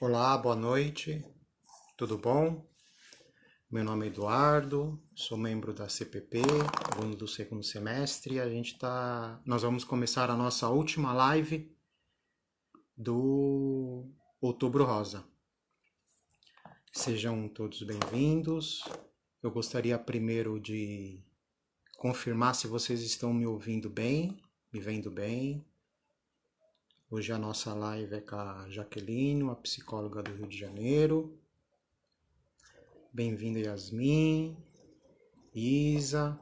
Olá, boa noite, tudo bom? Meu nome é Eduardo, sou membro da CPP, aluno do segundo semestre, e nós vamos começar a nossa última live do Outubro Rosa. Sejam todos bem-vindos. Eu gostaria primeiro de confirmar se vocês estão me ouvindo bem, me vendo bem. Hoje a nossa live é com a Jaqueline, a psicóloga do Rio de Janeiro. Bem-vinda, Yasmin, Isa.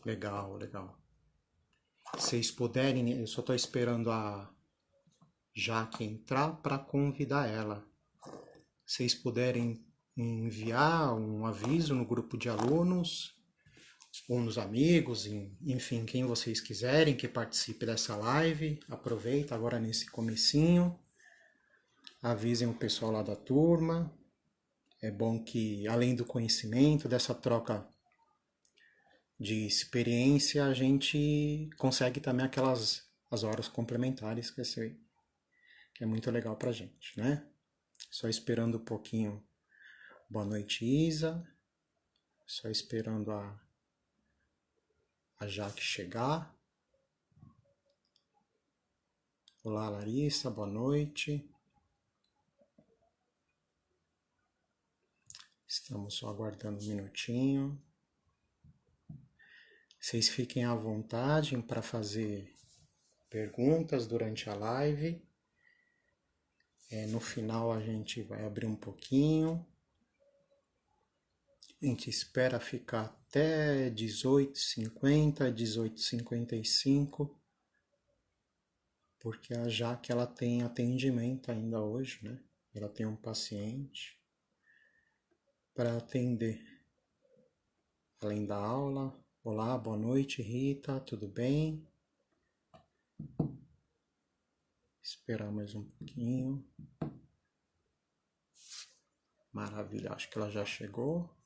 Legal, legal. Se vocês puderem, eu só estou esperando a Jaque entrar para convidar ela. Se vocês puderem enviar um aviso no grupo de alunos, ou nos amigos, enfim, quem vocês quiserem que participe dessa live, aproveita agora nesse comecinho, avisem o pessoal lá da turma. É bom que, além do conhecimento, dessa troca de experiência, a gente consegue também as horas complementares que é muito legal pra gente, né? Só esperando um pouquinho. Boa noite, Isa. Só esperando a Jaque chegar. Olá, Larissa, boa noite. Estamos só aguardando um minutinho. Vocês fiquem à vontade para fazer perguntas durante a live. No final a gente vai abrir um pouquinho. A gente espera ficar até 18h50, 18h55, porque a Jaque ela tem atendimento ainda hoje, né? Ela tem um paciente para atender. Além da aula. Olá, boa noite, Rita, tudo bem? Esperar mais um pouquinho. Maravilha, acho que ela já chegou.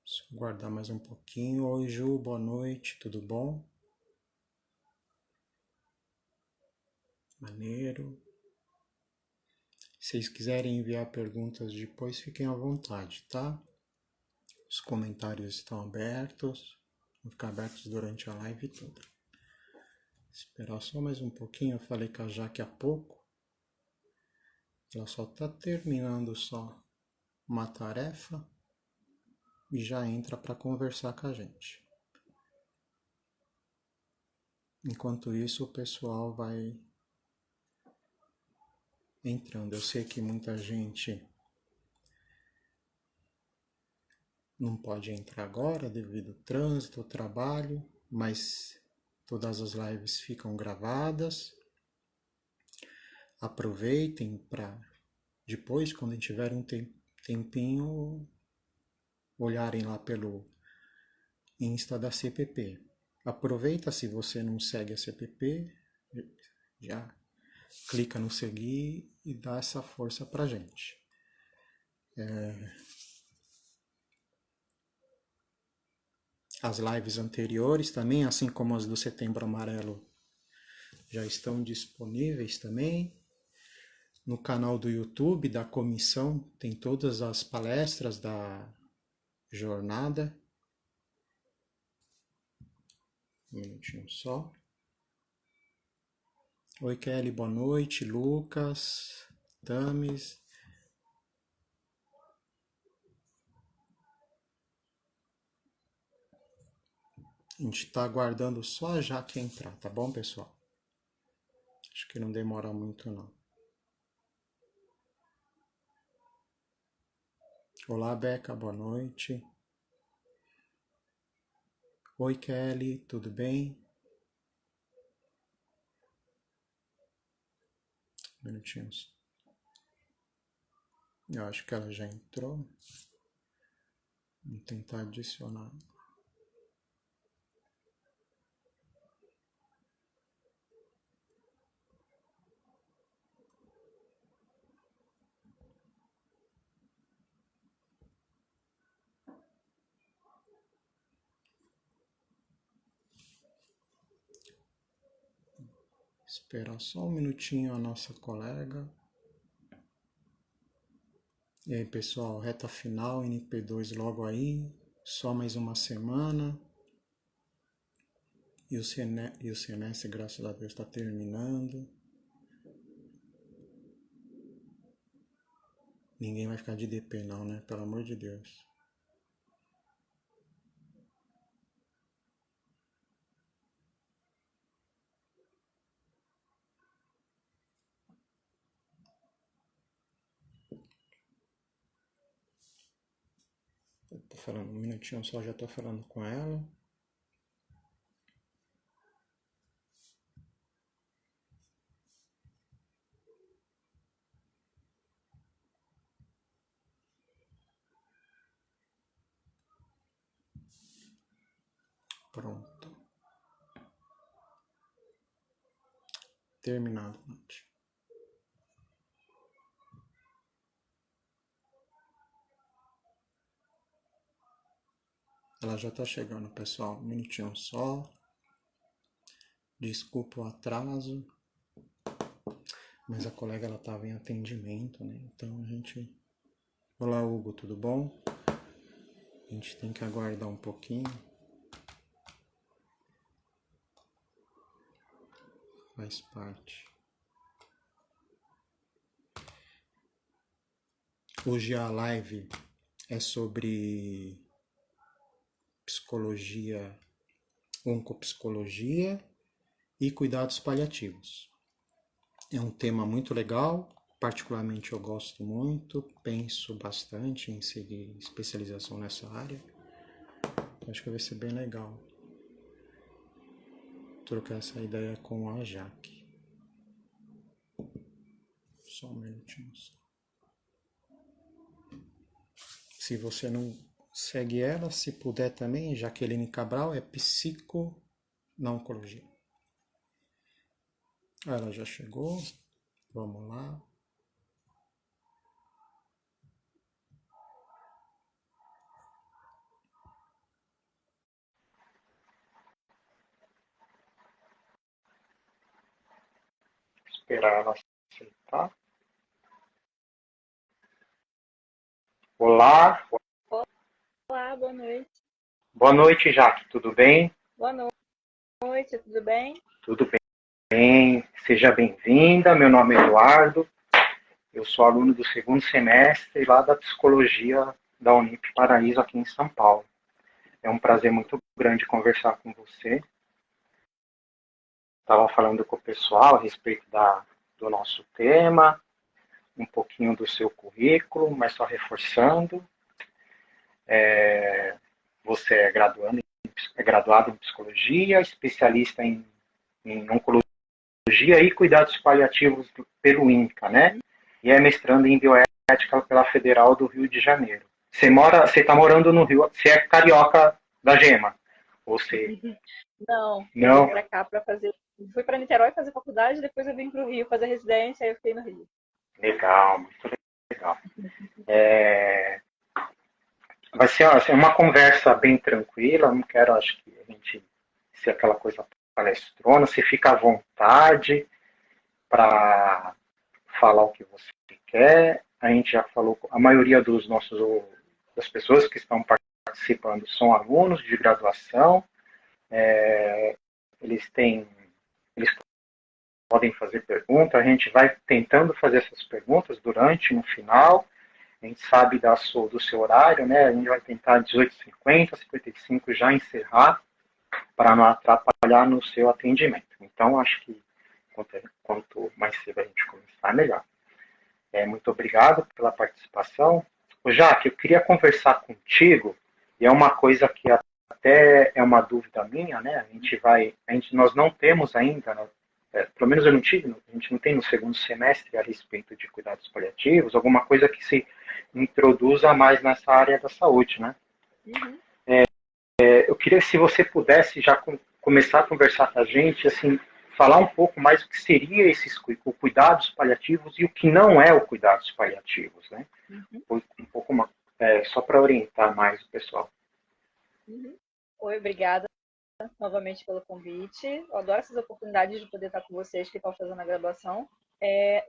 Deixa eu guardar mais um pouquinho. Oi, Ju, boa noite, tudo bom? Maneiro. Se vocês quiserem enviar perguntas depois, fiquem à vontade, tá? Os comentários estão abertos. Vão ficar abertos durante a live toda. Esperar só mais um pouquinho. Eu falei com a Jaque há pouco. Ela só está terminando só uma tarefa e já entra para conversar com a gente. Enquanto isso, o pessoal vai entrando. Eu sei que muita gente não pode entrar agora devido ao trânsito, ao trabalho, mas todas as lives ficam gravadas. Aproveitem para depois, quando tiver um tempinho, olharem lá pelo Insta da CPP. Aproveita, se você não segue a CPP, já clica no seguir e dá essa força pra gente. As lives anteriores também, assim como as do Setembro Amarelo, já estão disponíveis também. No canal do YouTube da comissão tem todas as palestras da jornada. Um minutinho só. Oi, Kelly, boa noite. Lucas, Tamis. A gente está aguardando só a Jaque entrar, tá bom, pessoal? Acho que não demora muito, não. Olá, Beca, boa noite. Oi, Kelly, tudo bem? Minutinhos. Eu acho que ela já entrou. Vamos tentar adicionar. Esperar só um minutinho a nossa colega. E aí, pessoal, reta final, NP2 logo aí. Só mais uma semana. E o semestre, graças a Deus, está terminando. Ninguém vai ficar de DP não, né? Pelo amor de Deus. Eu tô falando um minutinho só, já tô falando com ela. Pronto. Terminado, Nath. Ela já tá chegando, pessoal. Um minutinho só. Desculpa o atraso. Mas a colega, ela tava em atendimento, né? Então a gente... Olá, Hugo, tudo bom? A gente tem que aguardar um pouquinho. Faz parte. Hoje a live é sobre psicologia, oncopsicologia e cuidados paliativos. É um tema muito legal, particularmente eu gosto muito, penso bastante em seguir especialização nessa área. Acho que vai ser bem legal trocar essa ideia com a Jaque. Só um minutinho só. Se você não segue ela, se puder também, Jaqueline Cabral é psico na oncologia. Ela já chegou, vamos lá. Esperar ela aceitar. Olá. Olá, boa noite. Boa noite, Jaque, tudo bem? Boa noite, tudo bem? Tudo bem, seja bem-vinda. Meu nome é Eduardo, eu sou aluno do segundo semestre lá da Psicologia da Unip Paraíso, aqui em São Paulo. É um prazer muito grande conversar com você. Estava falando com o pessoal a respeito do nosso tema, um pouquinho do seu currículo, mas só reforçando. Você é graduado em Psicologia, especialista em Oncologia e Cuidados Paliativos pelo INCA, né? E é mestrando em Bioética pela Federal do Rio de Janeiro. Você está morando no Rio, você é carioca da Gema? Ou você... Não, eu vim Não? para cá para fazer. Fui para Niterói fazer faculdade, depois eu vim para o Rio fazer residência, aí eu fiquei no Rio. Legal, muito legal. Vai ser uma conversa bem tranquila, não quero, acho que a gente ser aquela coisa palestrona, você fica à vontade para falar o que você quer. A gente já falou, a maioria das pessoas que estão participando são alunos de graduação. Eles podem fazer perguntas, a gente vai tentando fazer essas perguntas no final. A gente sabe do seu horário, né? A gente vai tentar 18h50, 55 já encerrar para não atrapalhar no seu atendimento. Então, acho que quanto mais cedo a gente começar, melhor. Muito obrigado pela participação. Jaque, eu queria conversar contigo, e é uma coisa que até é uma dúvida minha, né? Nós não temos ainda, né? Pelo menos eu não tive, a gente não tem no segundo semestre a respeito de cuidados paliativos, alguma coisa que se introduza mais nessa área da saúde, né? Uhum. Eu queria, se você pudesse já começar a conversar com a gente, assim, falar um pouco mais o que seria esses cuidados paliativos e o que não é o cuidados paliativos, né? Uhum. Um pouco só para orientar mais o pessoal. Uhum. Oi, obrigada novamente pelo convite. Eu adoro essas oportunidades de poder estar com vocês que estão fazendo a graduação.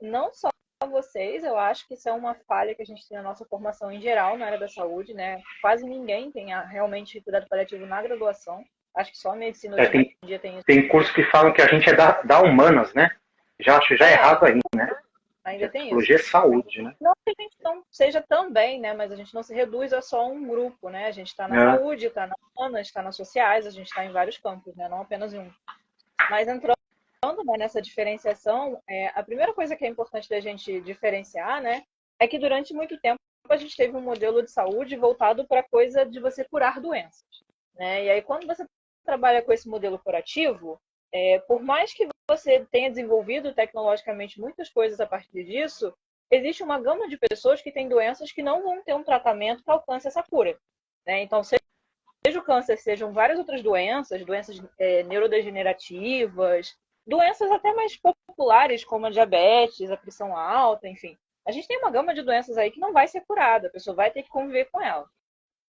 Não só vocês, eu acho que isso é uma falha que a gente tem na nossa formação em geral na área da saúde, né? Quase ninguém tem realmente cuidado paliativo na graduação. Acho que só a medicina hoje em dia tem isso. Tem cursos que falam que a gente é da humanas, né? Já acho errado aí, né? Ainda tem psicologia isso. É saúde, né? Não que a gente não seja também, né? Mas a gente não se reduz a só um grupo, né? A gente está na saúde, está na humanas, está nas sociais, a gente está em vários campos, né? Não apenas em um. Mas entrando, né, nessa diferenciação, a primeira coisa que é importante da gente diferenciar, né? É que durante muito tempo a gente teve um modelo de saúde voltado para a coisa de você curar doenças, né? E aí quando você trabalha com esse modelo curativo, por mais que você tenha desenvolvido tecnologicamente muitas coisas a partir disso, existe uma gama de pessoas que têm doenças que não vão ter um tratamento que alcance essa cura, né? Então, seja o câncer, sejam várias outras doenças neurodegenerativas, doenças até mais populares, como a diabetes, a pressão alta, enfim. A gente tem uma gama de doenças aí que não vai ser curada, a pessoa vai ter que conviver com ela.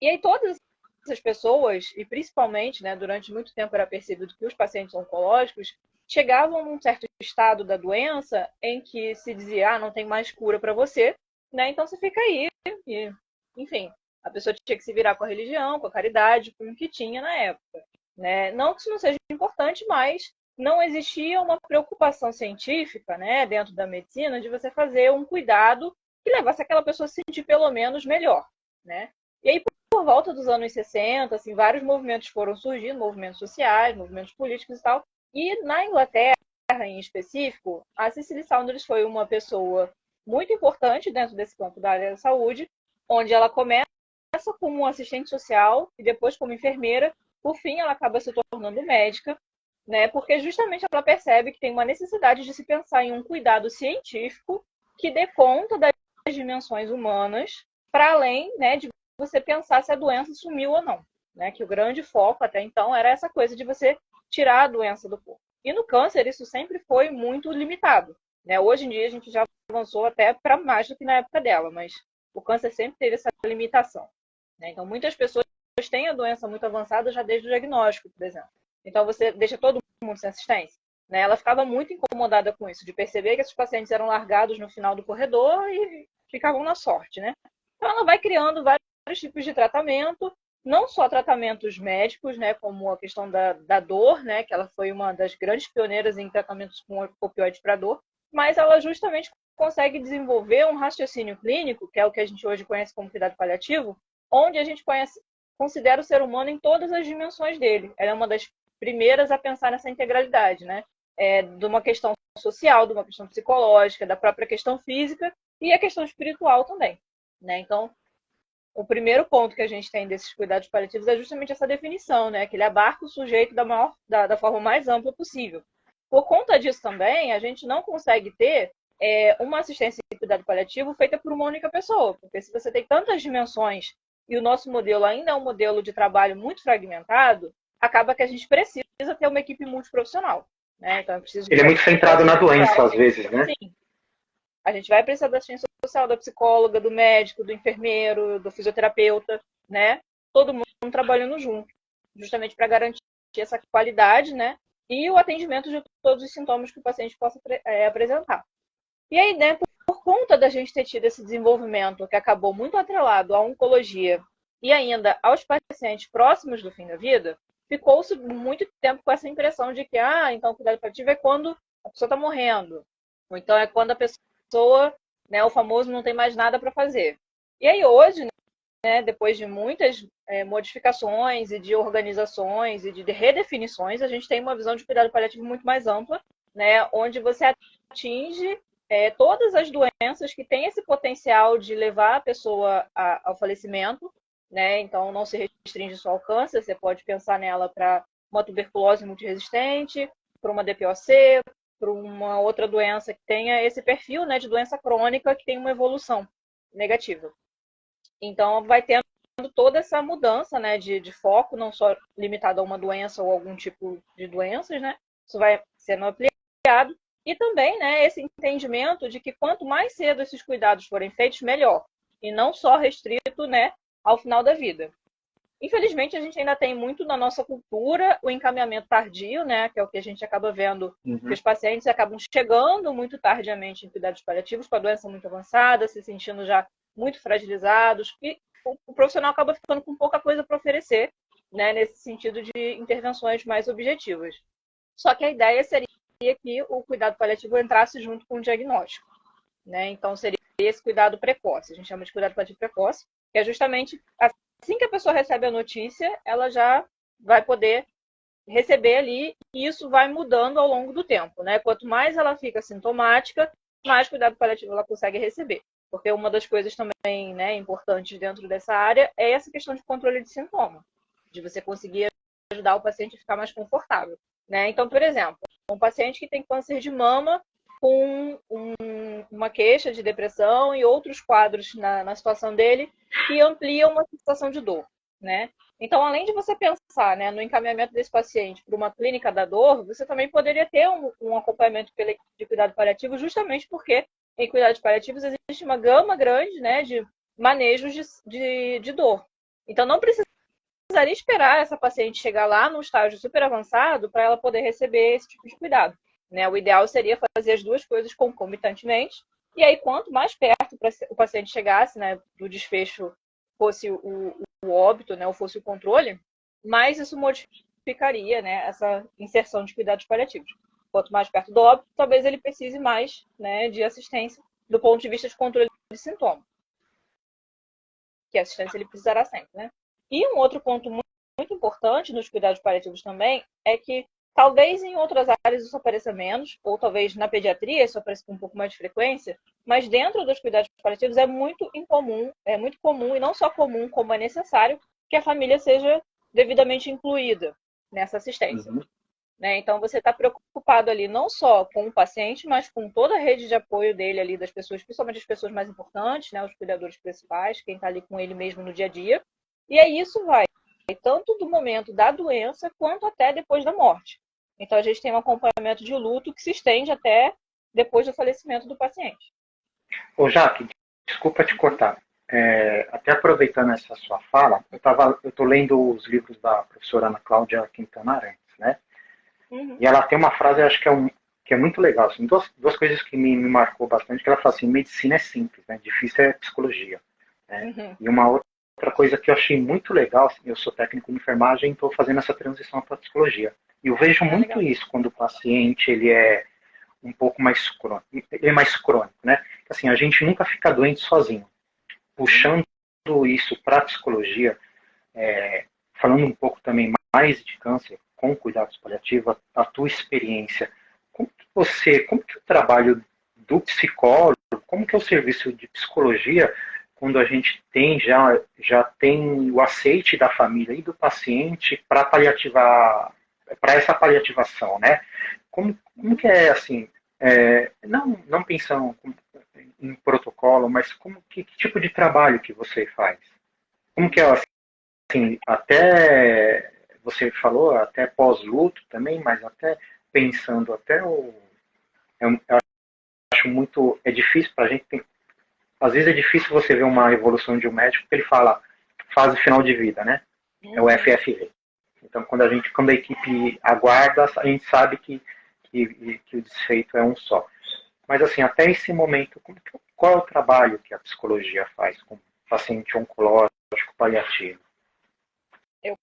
E aí todas essas pessoas, e principalmente, né, durante muito tempo era percebido que os pacientes oncológicos chegavam num certo estado da doença em que se dizia, não tem mais cura para você, né? Então você fica aí, e, enfim, a pessoa tinha que se virar com a religião, com a caridade, com o que tinha na época, né? Não que isso não seja importante, mas não existia uma preocupação científica, né, dentro da medicina, de você fazer um cuidado que levasse aquela pessoa a se sentir pelo menos melhor, né? E aí, por volta dos anos 60, assim, vários movimentos foram surgindo, movimentos sociais, movimentos políticos e tal. E na Inglaterra, em específico, a Cicely Saunders foi uma pessoa muito importante dentro desse campo da área da saúde, onde ela começa como assistente social e depois como enfermeira. Por fim, ela acaba se tornando médica, né? Porque justamente ela percebe que tem uma necessidade de se pensar em um cuidado científico que dê conta das dimensões humanas, para além, né, de você pensar se a doença sumiu ou não, né? Que o grande foco até então era essa coisa de você tirar a doença do corpo. E no câncer isso sempre foi muito limitado, né? Hoje em dia a gente já avançou até para mais do que na época dela, mas o câncer sempre teve essa limitação, né? Então muitas pessoas têm a doença muito avançada já desde o diagnóstico, por exemplo. Então você deixa todo mundo sem assistência, né? Ela ficava muito incomodada com isso, de perceber que esses pacientes eram largados no final do corredor e ficavam na sorte, né? Então ela vai criando vários tipos de tratamento, não só tratamentos médicos, né, como a questão da dor, né, que ela foi uma das grandes pioneiras em tratamentos com opioides para dor, mas ela justamente consegue desenvolver um raciocínio clínico, que é o que a gente hoje conhece como cuidado paliativo, onde a gente considera o ser humano em todas as dimensões dele. Ela é uma das primeiras a pensar nessa integralidade, né, de uma questão social, de uma questão psicológica, da própria questão física e a questão espiritual também, né? Então, o primeiro ponto que a gente tem desses cuidados paliativos é justamente essa definição, né? Que ele abarca o sujeito da forma mais ampla possível. Por conta disso também, a gente não consegue ter uma assistência de cuidado paliativo feita por uma única pessoa, porque se você tem tantas dimensões e o nosso modelo ainda é um modelo de trabalho muito fragmentado, acaba que a gente precisa ter uma equipe multiprofissional, né? Então, ele é muito centrado na doença, às vezes, né? Sim. A gente vai precisar da assistência social, da psicóloga, do médico, do enfermeiro, do fisioterapeuta, né? Todo mundo trabalhando junto, justamente para garantir essa qualidade, né? E o atendimento de todos os sintomas que o paciente possa apresentar. E aí, né, por conta da gente ter tido esse desenvolvimento que acabou muito atrelado à oncologia e ainda aos pacientes próximos do fim da vida, ficou-se muito tempo com essa impressão de que, então o cuidado paliativo é quando a pessoa está morrendo, ou então é quando a pessoa, né, o famoso não tem mais nada para fazer. E aí hoje, né, depois de muitas modificações e de organizações e de redefinições, a gente tem uma visão de cuidado paliativo muito mais ampla, né, onde você atinge todas as doenças que têm esse potencial de levar a pessoa ao falecimento, né? Então não se restringe só ao câncer, você pode pensar nela para uma tuberculose multiresistente, para uma DPOC, para uma outra doença que tenha esse perfil, né, de doença crônica que tem uma evolução negativa. Então, vai tendo toda essa mudança, né, de foco, não só limitado a uma doença ou algum tipo de doenças, né? Isso vai sendo ampliado. E também, né, esse entendimento de que quanto mais cedo esses cuidados forem feitos, melhor. E não só restrito, né, ao final da vida. Infelizmente, a gente ainda tem muito na nossa cultura o encaminhamento tardio, né? Que é o que a gente acaba vendo, que os pacientes acabam chegando muito tardiamente em cuidados paliativos, com a doença muito avançada, se sentindo já muito fragilizados, e o profissional acaba ficando com pouca coisa para oferecer, né? Nesse sentido de intervenções mais objetivas. Só que a ideia seria que o cuidado paliativo entrasse junto com o diagnóstico, né? Então, seria esse cuidado precoce. A gente chama de cuidado paliativo precoce, que é justamente assim que a pessoa recebe a notícia, ela já vai poder receber ali, e isso vai mudando ao longo do tempo, né? Quanto mais ela fica sintomática, mais cuidado paliativo ela consegue receber. Porque uma das coisas também, né, importantes dentro dessa área é essa questão de controle de sintoma, de você conseguir ajudar o paciente a ficar mais confortável, né? Então, por exemplo, um paciente que tem câncer de mama com uma queixa de depressão e outros quadros na situação dele que ampliam uma sensação de dor, né? Então, além de você pensar, né, no encaminhamento desse paciente para uma clínica da dor, você também poderia ter um acompanhamento pela equipe de cuidado paliativo, justamente porque em cuidados paliativos existe uma gama grande, né, de manejos de dor. Então, não precisaria esperar essa paciente chegar lá num estágio super avançado para ela poder receber esse tipo de cuidado, né? O ideal seria fazer as duas coisas concomitantemente, e aí quanto mais perto o paciente chegasse, né, do desfecho, fosse o óbito, né, ou fosse o controle, mais isso modificaria, né, essa inserção de cuidados paliativos. Quanto mais perto do óbito, talvez ele precise mais, né, de assistência do ponto de vista de controle de sintoma, que assistência ele precisará sempre, né? E um outro ponto muito importante nos cuidados paliativos também é que talvez em outras áreas isso apareça menos, ou talvez na pediatria isso apareça com um pouco mais de frequência, mas dentro dos cuidados paliativos é muito incomum, é muito comum, e não só comum, como é necessário, que a família seja devidamente incluída nessa assistência. Né? Então, você está preocupado ali não só com o paciente, mas com toda a rede de apoio dele ali, das pessoas, principalmente as pessoas mais importantes, né? Os cuidadores principais, quem está ali com ele mesmo no dia a dia. E aí isso vai tanto do momento da doença, quanto até depois da morte. Então, a gente tem um acompanhamento de luto que se estende até depois do falecimento do paciente. Ô, Jaque, desculpa te cortar. Até aproveitando essa sua fala, eu estou lendo os livros da professora Ana Cláudia Quintana Arantes, né? E ela tem uma frase, acho que é muito legal. Assim, duas coisas que me marcou bastante, que ela fala assim, medicina é simples, né? Difícil é psicologia. Né? E uma outra coisa que eu achei muito legal, assim, eu sou técnico de enfermagem e estou fazendo essa transição para psicologia. E eu vejo muito legal. Isso quando o paciente ele é um pouco mais crônico, ele é mais crônico, né? Assim, a gente nunca fica doente sozinho. Puxando isso para a psicologia, falando um pouco também mais de câncer, com cuidados paliativos, a tua experiência, como que o trabalho do psicólogo, como que é o serviço de psicologia, quando a gente tem já tem o aceite da família e do paciente para paliativar, para essa paliativação, né? Como que é assim, não pensando em protocolo, mas que tipo de trabalho que você faz? Como que é assim, até você falou, até pós-luto também, mas até pensando até eu acho muito, é difícil para a gente, às vezes é difícil você ver uma evolução de um médico, porque ele fala fase final de vida, né? É o FFV. Então, quando a equipe aguarda, a gente sabe que o desfeito é um só. Mas, assim, até esse momento, qual é o trabalho que a psicologia faz com paciente oncológico paliativo? Eu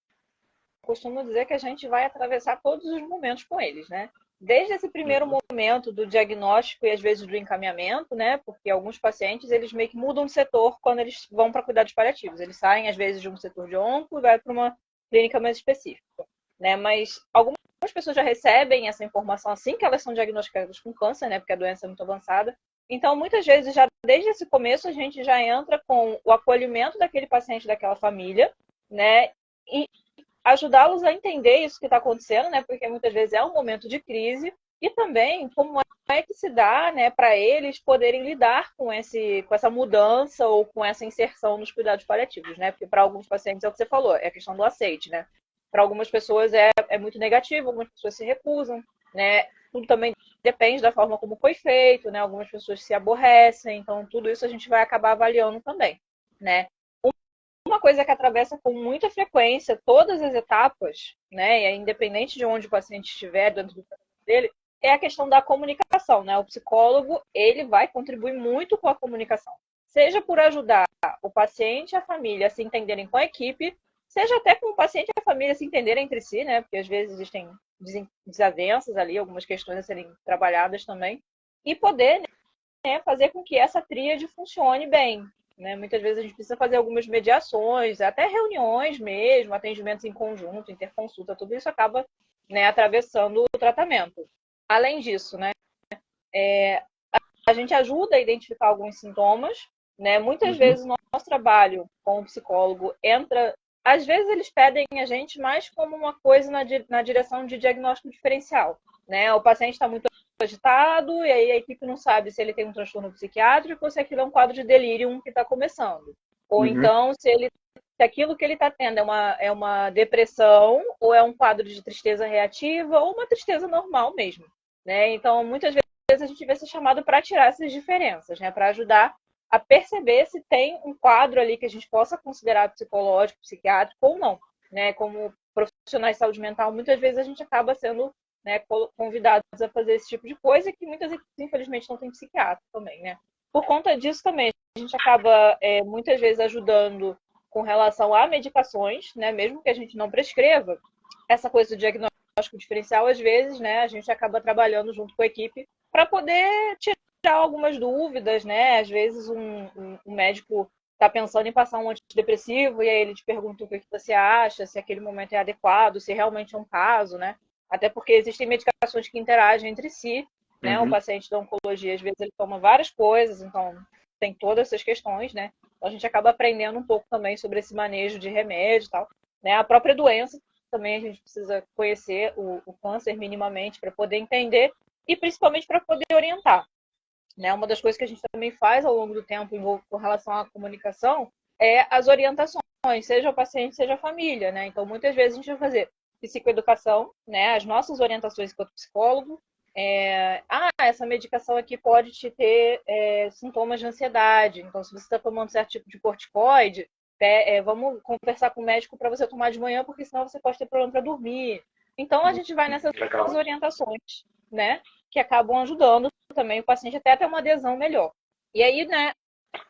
costumo dizer que a gente vai atravessar todos os momentos com eles, né? Desde esse primeiro momento do diagnóstico e às vezes do encaminhamento, né? Porque alguns pacientes, eles meio que mudam de setor quando eles vão para cuidados paliativos. Eles saem, às vezes, de um setor de onco e vai para uma clínica mais específica, né? Mas algumas pessoas já recebem essa informação assim que elas são diagnosticadas com câncer, né? Porque a doença é muito avançada. Então, muitas vezes, já desde esse começo, a gente já entra com o acolhimento daquele paciente, daquela família, né? E ajudá-los a entender isso que está acontecendo, né? Porque muitas vezes é um momento de crise, e também como é que se dá, né, para eles poderem lidar com essa mudança ou com essa inserção nos cuidados paliativos, né? Porque para alguns pacientes é o que você falou, é a questão do aceite, né? Para algumas pessoas é muito negativo, algumas pessoas se recusam, né? Tudo também depende da forma como foi feito, né? Algumas pessoas se aborrecem, então tudo isso a gente vai acabar avaliando também, né? uma coisa que atravessa com muita frequência todas as etapas, né, e independente de onde o paciente estiver dentro do tratamento dele, é a questão da comunicação, né? O psicólogo, ele vai contribuir muito com a comunicação, seja por ajudar o paciente e a família a se entenderem com a equipe, seja até com o paciente e a família se entenderem entre si, né? Porque às vezes existem desavenças ali, algumas questões a serem trabalhadas também, e poder, né, fazer com que essa tríade funcione bem, né? Muitas vezes a gente precisa fazer algumas mediações, até reuniões mesmo, atendimentos em conjunto, interconsulta, tudo isso acaba, né, atravessando o tratamento. Além disso, né, a gente ajuda a identificar alguns sintomas, né? Muitas vezes o nosso trabalho com o psicólogo entra, às vezes eles pedem a gente mais como uma coisa na direção de diagnóstico diferencial, né? O paciente está muito agitado e aí a equipe não sabe se ele tem um transtorno psiquiátrico ou se aquilo é um quadro de delírio que está começando. Ou então se aquilo que ele está tendo é uma depressão ou é um quadro de tristeza reativa ou uma tristeza normal mesmo, né? Então, muitas vezes a gente vai ser chamado para tirar essas diferenças, né? Para ajudar a perceber se tem um quadro ali que a gente possa considerar psicológico, psiquiátrico ou não, né? Como profissionais de saúde mental, muitas vezes a gente acaba sendo, né, convidados a fazer esse tipo de coisa que muitas equipes, infelizmente, não tem psiquiatra também, né? Por conta disso também, a gente acaba muitas vezes ajudando com relação a medicações, né? Mesmo que a gente não prescreva, essa coisa do diagnóstico diferencial, às vezes, né, a gente acaba trabalhando junto com a equipe para poder tirar algumas dúvidas, né? Às vezes um médico está pensando em passar um antidepressivo e aí ele te pergunta o que você acha, se aquele momento é adequado, se realmente é um caso, né? Até porque existem medicações que interagem entre si, né? O paciente da oncologia, às vezes, ele toma várias coisas, então tem todas essas questões, né? Então, a gente acaba aprendendo um pouco também sobre esse manejo de remédio e tal, né? A própria doença também a gente precisa conhecer o câncer minimamente para poder entender e principalmente para poder orientar, né? Uma das coisas que a gente também faz ao longo do tempo com relação à comunicação é as orientações, seja o paciente, seja a família, né? Então, muitas vezes a gente vai fazer psicoeducação, né? As nossas orientações enquanto psicólogo, essa medicação aqui pode te ter sintomas de ansiedade. Então, se você está tomando certo tipo de corticoide, vamos conversar com o médico para você tomar de manhã, porque senão você pode ter problema para dormir. Então, a gente vai nessas orientações, né? Que acabam ajudando também o paciente até a ter uma adesão melhor. E aí, né?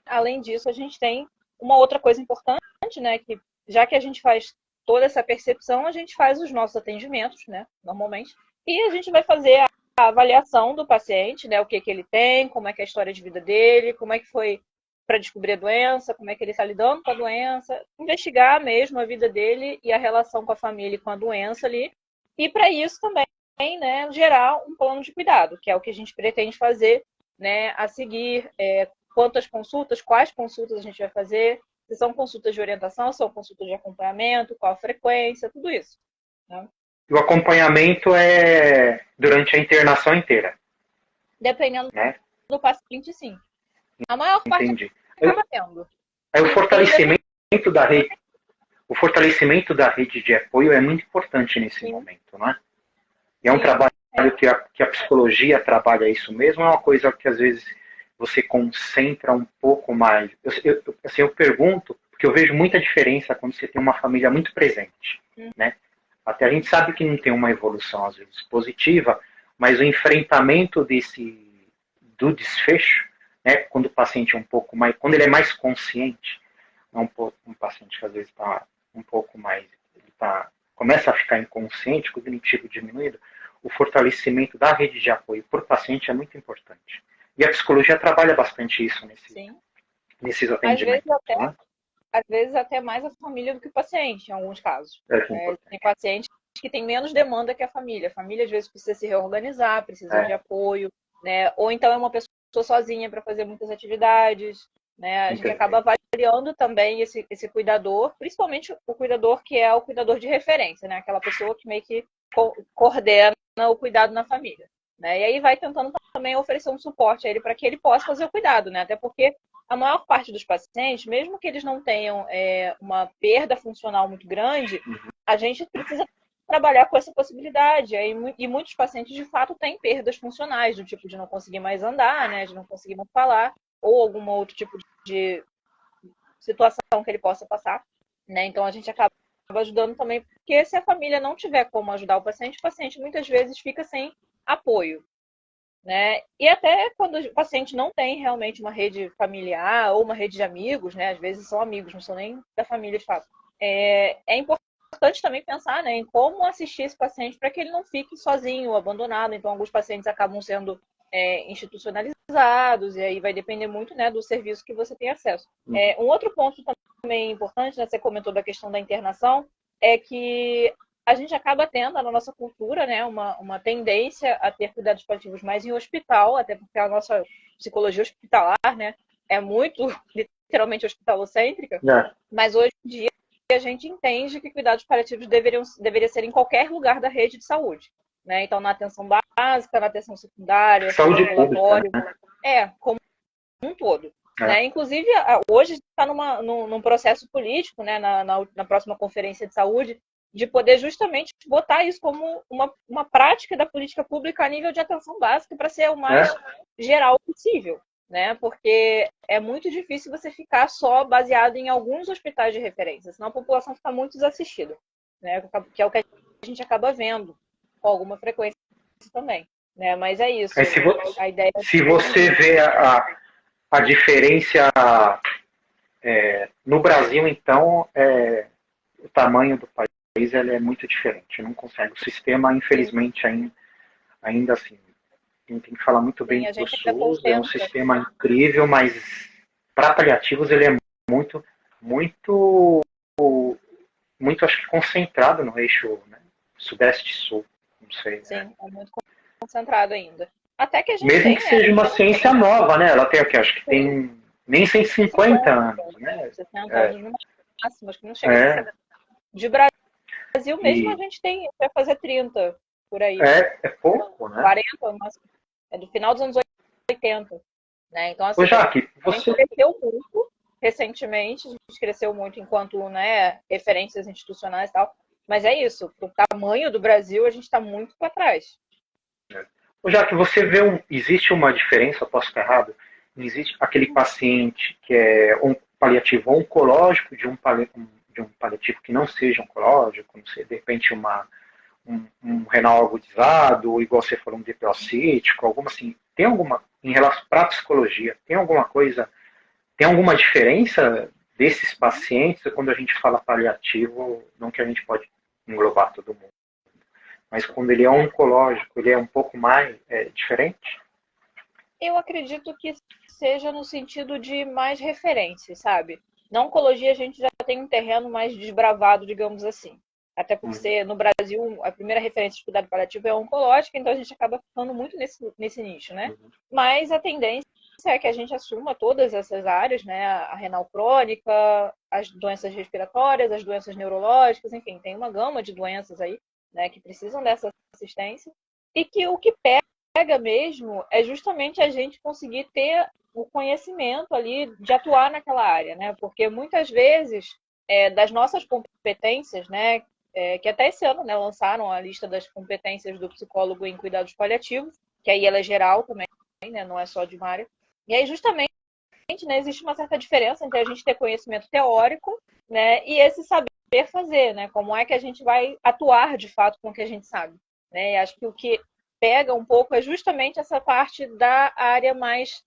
Além disso, a gente tem uma outra coisa importante, né? Que já que a gente faz toda essa percepção, a gente faz os nossos atendimentos, né? Normalmente. E a gente vai fazer a avaliação do paciente, né? O que ele tem, como é que é a história de vida dele, como é que foi para descobrir a doença, como é que ele está lidando com a doença, investigar mesmo a vida dele e a relação com a família e com a doença ali. E para isso também, né, gerar um plano de cuidado, que é o que a gente pretende fazer, né, a seguir, quantas consultas, quais consultas a gente vai fazer, se são consultas de orientação, se são consultas de acompanhamento, qual a frequência, tudo isso. Né? E o acompanhamento é durante a internação inteira? Dependendo, né, do paciente, sim. A maior parte acaba tendo. Aí o fortalecimento da rede de apoio é muito importante nesse momento, não é? E é um trabalho que a psicologia trabalha isso mesmo, é uma coisa que às vezes você concentra um pouco mais. Eu pergunto, porque eu vejo muita diferença quando você tem uma família muito presente, né? Até a gente sabe que não tem uma evolução, às vezes, positiva, mas o enfrentamento do desfecho, né, quando o paciente é um pouco mais, quando ele é mais consciente, não um paciente que às vezes está um pouco mais, começa a ficar inconsciente, cognitivo diminuído, o fortalecimento da rede de apoio por paciente é muito importante. E a psicologia trabalha bastante isso nesses atendimentos. Às vezes até mais a família do que o paciente, em alguns casos. Tem pacientes que têm menos demanda que a família. A família, às vezes, precisa se reorganizar, precisa de apoio, né? Ou então é uma pessoa sozinha para fazer muitas atividades. Né? A gente acaba avaliando também esse cuidador, principalmente o cuidador que é o cuidador de referência, né? Aquela pessoa que meio que coordena o cuidado na família. Né? E aí vai tentando também oferecer um suporte a ele para que ele possa fazer o cuidado, né? Até porque a maior parte dos pacientes, mesmo que eles não tenham uma perda funcional muito grande, a gente precisa trabalhar com essa possibilidade. E muitos pacientes, de fato, têm perdas funcionais, do tipo de não conseguir mais andar, né? De não conseguir mais falar, ou algum outro tipo de situação que ele possa passar, né? Então a gente acaba ajudando também, porque se a família não tiver como ajudar o paciente muitas vezes fica sem apoio, né? E até quando o paciente não tem realmente uma rede familiar ou uma rede de amigos, né? Às vezes são amigos, não são nem da família de fato. É importante também pensar, né, em como assistir esse paciente para que ele não fique sozinho, abandonado. Então, alguns pacientes acabam sendo institucionalizados, e aí vai depender muito, né, do serviço que você tem acesso. Um outro ponto também importante, né, você comentou da questão da internação, é que a gente acaba tendo na nossa cultura, né, uma tendência a ter cuidados paliativos mais em hospital, até porque a nossa psicologia hospitalar, né, é muito literalmente hospitalocêntrica, mas hoje em dia a gente entende que cuidados paliativos deveria ser em qualquer lugar da rede de saúde, né? Então, na atenção básica, na atenção secundária, saúde no ambulatório, pública, né? como um todo. Né? Inclusive, hoje está num processo político, né, na próxima conferência de saúde, de poder justamente botar isso como uma prática da política pública a nível de atenção básica para ser o mais geral possível, né? Porque é muito difícil você ficar só baseado em alguns hospitais de referência, senão a população fica muito desassistida, né? Que é o que a gente acaba vendo com alguma frequência também, né? Mas é isso. A ideia se você vê a diferença no Brasil, então, o tamanho do país ele é muito diferente. Não consegue. O sistema, infelizmente, ainda assim, a gente tem que falar muito bem do SUS. É um sistema incrível, mas para paliativos ele é muito, muito, muito, acho que concentrado no eixo, né, sudeste-sul. Não sei. Sim, é muito concentrado ainda. Até que a gente mesmo tem, que seja uma ciência nova, né? Ela tem o que? Acho que tem nem 150 anos, né? 60 anos no máximo, acho que não chega a 60. De Brasil mesmo a gente tem, vai fazer 30 por aí. É pouco, né? 40, mas é do final dos anos 80. Né? Então, assim, Jaque, a gente cresceu muito recentemente, a gente cresceu muito enquanto, né, referências institucionais e tal, mas é isso, o tamanho do Brasil a gente está muito para trás. Jaque, você vê, existe uma diferença, eu posso estar errado, existe aquele paciente que é um paliativo oncológico de um paliativo que não seja oncológico, não sei, de repente um renal agudizado, ou igual você falou, um DPO-cítico, alguma assim, tem alguma, em relação para a psicologia, tem alguma coisa, tem alguma diferença desses pacientes quando a gente fala paliativo, não que a gente pode englobar todo mundo, mas quando ele é oncológico, ele é um pouco mais diferente? Eu acredito que seja no sentido de mais referência, sabe? Na oncologia a gente já tem um terreno mais desbravado, digamos assim. Até porque no Brasil a primeira referência de cuidado paliativo é oncológica, então a gente acaba ficando muito nesse nicho, né? Mas a tendência é que a gente assuma todas essas áreas, né? A renal crônica, as doenças respiratórias, as doenças neurológicas, enfim, tem uma gama de doenças aí, né, que precisam dessa assistência. E que o que pega mesmo é justamente a gente conseguir ter o conhecimento ali de atuar naquela área, né? Porque muitas vezes das nossas competências, né, que até esse ano, né, lançaram a lista das competências do psicólogo em cuidados paliativos, que aí ela é geral também, né, não é só de uma área. E aí justamente, né, existe uma certa diferença entre a gente ter conhecimento teórico, né, e esse saber fazer, né? Como é que a gente vai atuar de fato com o que a gente sabe, né? E acho que o que pega um pouco é justamente essa parte da área mais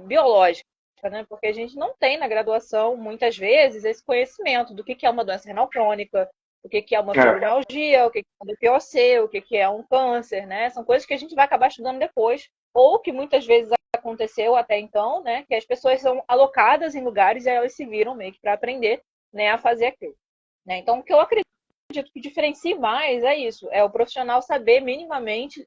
biológica, né? Porque a gente não tem na graduação, muitas vezes, esse conhecimento do que é uma doença renal crônica, o que é uma fibromialgia, o que é um DPOC, o que é um câncer, né? São coisas que a gente vai acabar estudando depois, ou que muitas vezes aconteceu até então, né? Que as pessoas são alocadas em lugares e elas se viram meio que para aprender, né, a fazer aquilo. Né? Então, o que eu acredito que diferencia mais é isso, é o profissional saber minimamente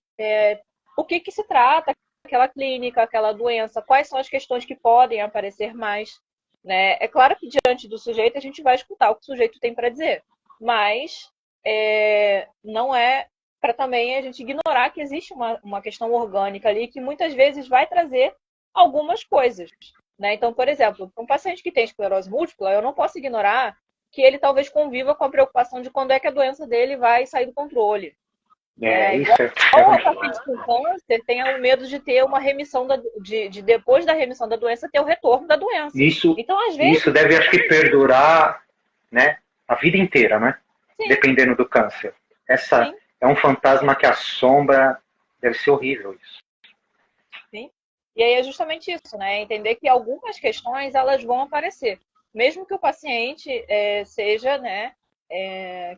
o que se trata, aquela clínica, aquela doença, quais são as questões que podem aparecer mais. Né? É claro que diante do sujeito a gente vai escutar o que o sujeito tem para dizer, mas não é para também a gente ignorar que existe uma questão orgânica ali que muitas vezes vai trazer algumas coisas. Né? Então, por exemplo, para um paciente que tem esclerose múltipla, eu não posso ignorar que ele talvez conviva com a preocupação de quando é que a doença dele vai sair do controle. Isso igual o paciente com câncer tem o medo de ter uma remissão, de depois da remissão da doença, ter o retorno da doença. Então, às vezes... Isso deve, acho que, perdurar, né, a vida inteira, né? Sim. Dependendo do câncer. Sim. É um fantasma que assombra, deve ser horrível isso. Sim. E aí é justamente isso, né? Entender que algumas questões, elas vão aparecer. Mesmo que o paciente seja, né,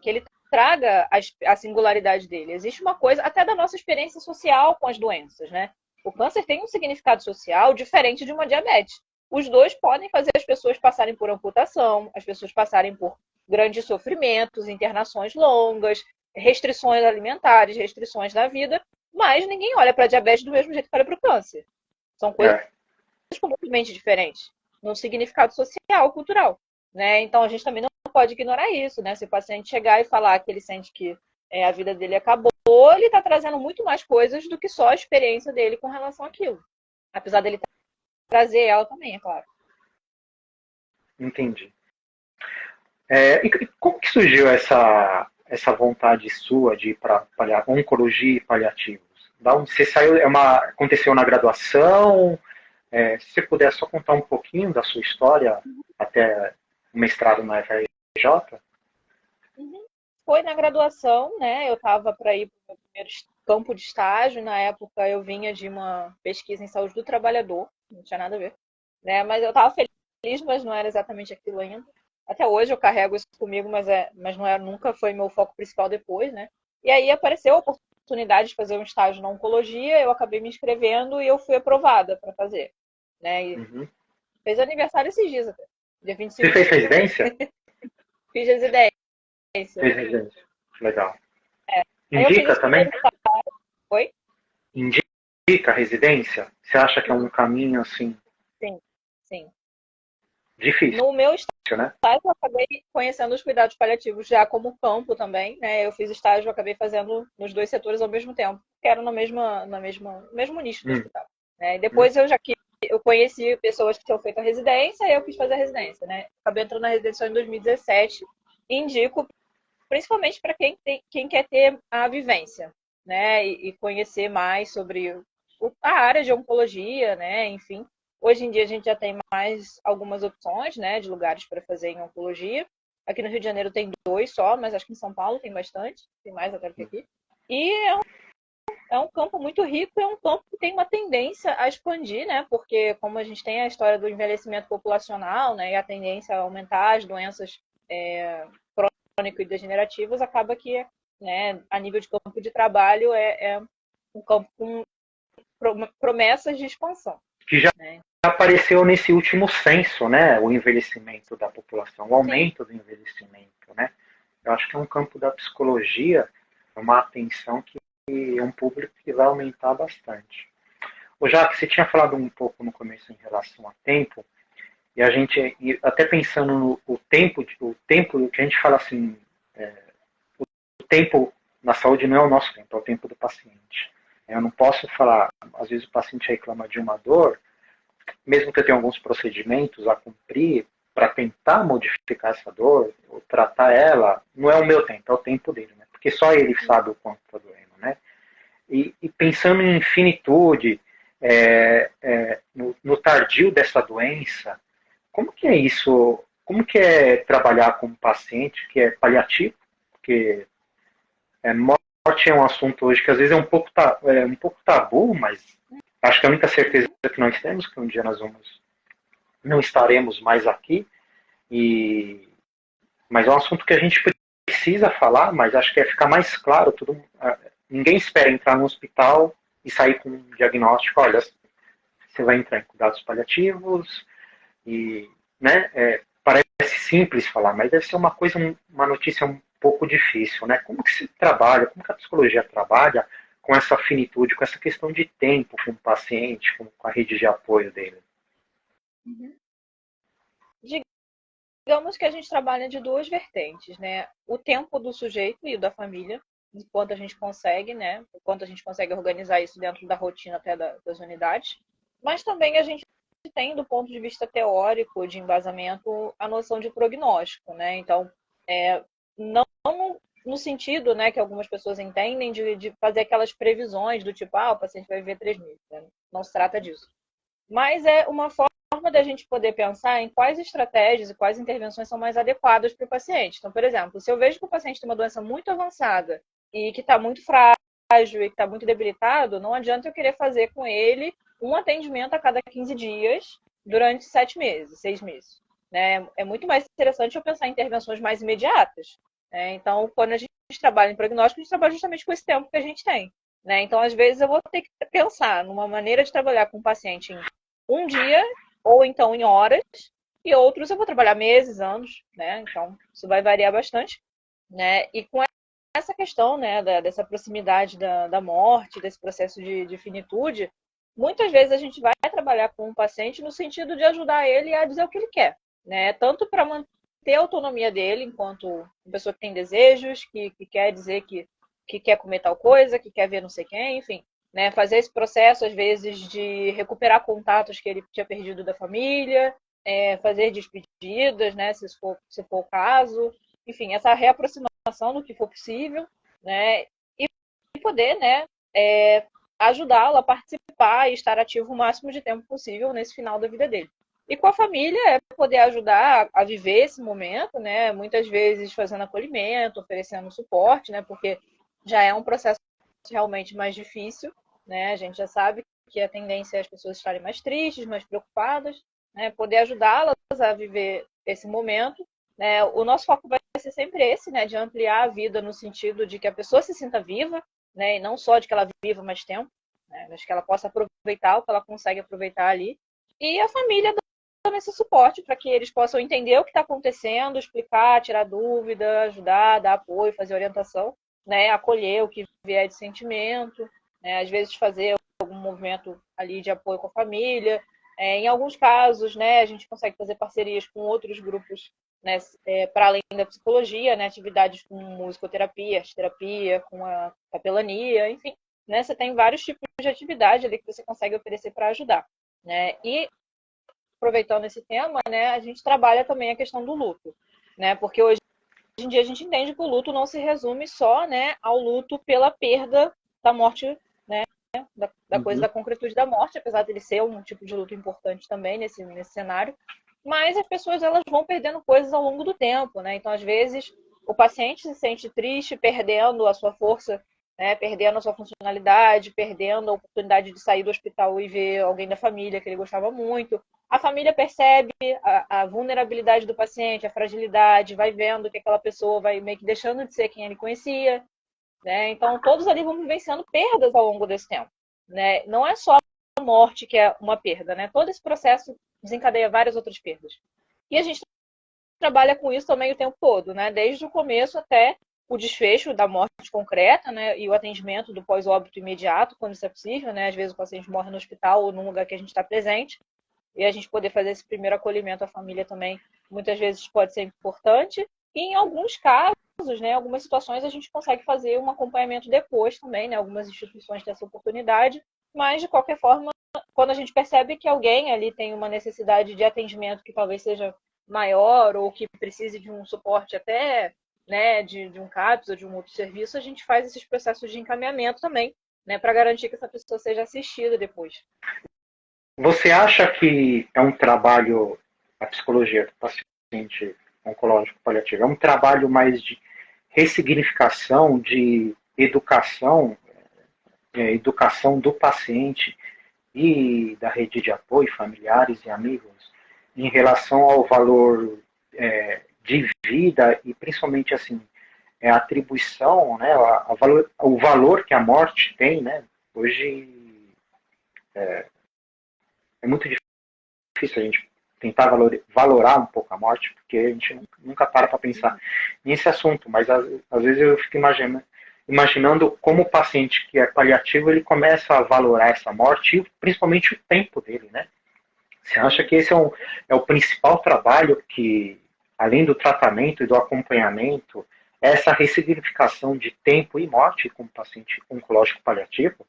que ele traga a singularidade dele. Existe uma coisa, até da nossa experiência social com as doenças, né? O câncer tem um significado social diferente de uma diabetes. Os dois podem fazer as pessoas passarem por amputação, as pessoas passarem por grandes sofrimentos, internações longas, restrições alimentares, restrições da vida, mas ninguém olha para a diabetes do mesmo jeito que olha para o câncer. São coisas completamente diferentes, no significado social, cultural, né? Então a gente também não pode ignorar isso, né? Se o paciente chegar e falar que ele sente que a vida dele acabou, ele está trazendo muito mais coisas do que só a experiência dele com relação àquilo. Apesar dele trazer ela também, é claro. Entendi. E como que surgiu essa vontade sua de ir para oncologia e paliativos? Da onde você saiu? Aconteceu na graduação? Se você puder só contar um pouquinho da sua história até o mestrado na FRJ? Foi na graduação, né? Eu estava para ir para o meu primeiro campo de estágio. Na época, eu vinha de uma pesquisa em saúde do trabalhador, não tinha nada a ver, né? Mas eu estava feliz, mas não era exatamente aquilo ainda. Até hoje eu carrego isso comigo, mas não era, nunca foi meu foco principal depois, né? E aí apareceu a oportunidade de fazer um estágio na oncologia, eu acabei me inscrevendo e eu fui aprovada para fazer, né? E fez aniversário esses dias até, dia 25. Você fez residência? Fiz residência. Fez residência. Legal. Indica também? Oi? Indica residência? Você acha que é um caminho assim? Sim. Difícil. No meu estágio, né? Eu acabei conhecendo os cuidados paliativos já como campo também, né? Eu fiz estágio, acabei fazendo nos dois setores ao mesmo tempo, que eram no mesmo nicho do hospital. Né? E depois eu conheci pessoas que tinham feito a residência e eu quis fazer a residência, né? Acabei entrando na residência em 2017 e indico principalmente para quem quer ter a vivência, né? E conhecer mais sobre a área de oncologia, né? Enfim, hoje em dia a gente já tem mais algumas opções, né? De lugares para fazer em oncologia. Aqui no Rio de Janeiro tem 2 só, mas acho que em São Paulo tem bastante, tem mais até do que aqui. E é um campo muito rico, é um campo que tem uma tendência a expandir, né? Porque como a gente tem a história do envelhecimento populacional, né? E a tendência a aumentar as doenças crônico-degenerativas, acaba que, né, a nível de campo de trabalho, é um campo com promessas de expansão. Que já apareceu nesse último censo, né? O envelhecimento da população, o aumento do envelhecimento, né? Eu acho que é um campo da psicologia, uma atenção que é um público que vai aumentar bastante. Já que você tinha falado um pouco no começo em relação a tempo, e a gente, até pensando no tempo que a gente fala assim, o tempo na saúde não é o nosso tempo, é o tempo do paciente. Eu não posso falar, às vezes o paciente reclama de uma dor, mesmo que eu tenha alguns procedimentos a cumprir para tentar modificar essa dor, ou tratar ela, não é o meu tempo, é o tempo dele, né? Porque só ele sabe o quanto está doendo, né? E pensando em finitude, no tardio dessa doença, como que é isso? Como que é trabalhar com um paciente que é paliativo? Porque morte é um assunto hoje que às vezes é um pouco tabu, mas acho que a única certeza que nós temos é que um dia nós não estaremos mais aqui. Mas é um assunto que a gente precisa falar, mas acho que é ficar mais claro. Ninguém espera entrar no hospital e sair com um diagnóstico. Olha, você vai entrar em cuidados paliativos e, né, parece simples falar, mas deve ser uma notícia um pouco difícil, né? Como que se trabalha, como que a psicologia trabalha com essa finitude, com essa questão de tempo com o paciente, com a rede de apoio dele? Digamos que a gente trabalha de 2 vertentes, né? O tempo do sujeito e da família, enquanto a gente consegue, né? Enquanto a gente consegue organizar isso dentro da rotina até das unidades. Mas também a gente tem, do ponto de vista teórico, de embasamento, a noção de prognóstico, né? Então, no sentido, né, que algumas pessoas entendem de fazer aquelas previsões do tipo, o paciente vai viver 3 meses. Né? Não se trata disso. Mas é uma forma da gente poder pensar em quais estratégias e quais intervenções são mais adequadas para o paciente. Então, por exemplo, se eu vejo que o paciente tem uma doença muito avançada e que está muito frágil e que está muito debilitado, não adianta eu querer fazer com ele um atendimento a cada 15 dias durante 7 meses, 6 meses. Né? É muito mais interessante eu pensar em intervenções mais imediatas. Né? Então, quando a gente trabalha em prognóstico, a gente trabalha justamente com esse tempo que a gente tem. Né? Então, às vezes, eu vou ter que pensar numa maneira de trabalhar com o paciente em um dia, ou então em horas, e outros eu vou trabalhar meses, anos, né? Então, isso vai variar bastante. Né? E com essa questão, né, dessa proximidade da morte, desse processo de finitude, muitas vezes a gente vai trabalhar com o paciente no sentido de ajudar ele a dizer o que ele quer, né? Tanto para manter a autonomia dele enquanto uma pessoa que tem desejos, que quer dizer que quer comer tal coisa, que quer ver não sei quem, enfim, né? Fazer esse processo, às vezes, de recuperar contatos que ele tinha perdido da família, fazer despedidas, né, se for o caso, enfim, essa reaproximação do que for possível, né, e poder, né, ajudá-lo a participar e estar ativo o máximo de tempo possível nesse final da vida dele. E com a família é poder ajudar a viver esse momento, né, muitas vezes fazendo acolhimento, oferecendo suporte, né, porque já é um processo realmente mais difícil, né, a gente já sabe que a tendência é as pessoas estarem mais tristes, mais preocupadas, né, poder ajudá-las a viver esse momento. Né? O nosso foco vai ser sempre esse, né, de ampliar a vida no sentido de que a pessoa se sinta viva, né, e não só de que ela viva mais tempo, né, mas que ela possa aproveitar o que ela consegue aproveitar ali. E a família dando esse suporte para que eles possam entender o que está acontecendo, explicar, tirar dúvida, ajudar, dar apoio, fazer orientação, né, acolher o que vier de sentimento, né, às vezes fazer algum movimento ali de apoio com a família. Em alguns casos, né, a gente consegue fazer parcerias com outros grupos, né, para além da psicologia, né, atividades com musicoterapia, arteterapia, com a capelania, enfim. Né, você tem vários tipos de atividade ali que você consegue oferecer para ajudar. Né? E, aproveitando esse tema, né, a gente trabalha também a questão do luto. Né, porque hoje em dia a gente entende que o luto não se resume só, né, ao luto pela perda da morte, né, da coisa da concretude da morte, apesar dele ser um tipo de luto importante também nesse cenário, mas as pessoas elas vão perdendo coisas ao longo do tempo, né? Então, às vezes, o paciente se sente triste, perdendo a sua força, né, perdendo a sua funcionalidade, perdendo a oportunidade de sair do hospital e ver alguém da família que ele gostava muito. A família percebe a vulnerabilidade do paciente, a fragilidade, vai vendo que aquela pessoa vai meio que deixando de ser quem ele conhecia. Né? Então, todos ali vão vivenciando perdas ao longo desse tempo. Né? Não é só a morte que é uma perda, né? Todo esse processo desencadeia várias outras perdas. E a gente trabalha com isso também o tempo todo, né? Desde o começo até o desfecho da morte concreta, né? E o atendimento do pós-óbito imediato, quando isso é possível, né? Às vezes o paciente morre no hospital ou num lugar que a gente está presente. E a gente poder fazer esse primeiro acolhimento à família também, muitas vezes pode ser importante. E em alguns casos, né, algumas situações, a gente consegue fazer um acompanhamento depois também, né? Algumas instituições têm essa oportunidade, mas de qualquer forma, quando a gente percebe que alguém ali tem uma necessidade de atendimento que talvez seja maior ou que precise de um suporte até, né, de um CAPS ou de um outro serviço, a gente faz esses processos de encaminhamento também, né, para garantir que essa pessoa seja assistida depois. Você acha que é um trabalho, a psicologia do paciente oncológico paliativo, é um trabalho mais de ressignificação, de educação, educação do paciente e da rede de apoio, familiares e amigos, em relação ao valor de vida e principalmente assim a atribuição, né, o valor que a morte tem, né? Hoje é muito difícil a gente tentar valorar um pouco a morte, porque a gente nunca para pensar nesse assunto, mas às vezes eu fico imaginando como o paciente que é paliativo, ele começa a valorar essa morte e principalmente o tempo dele, né? Você acha que esse é o principal trabalho que, além do tratamento e do acompanhamento, é essa ressignificação de tempo e morte com o paciente oncológico paliativo?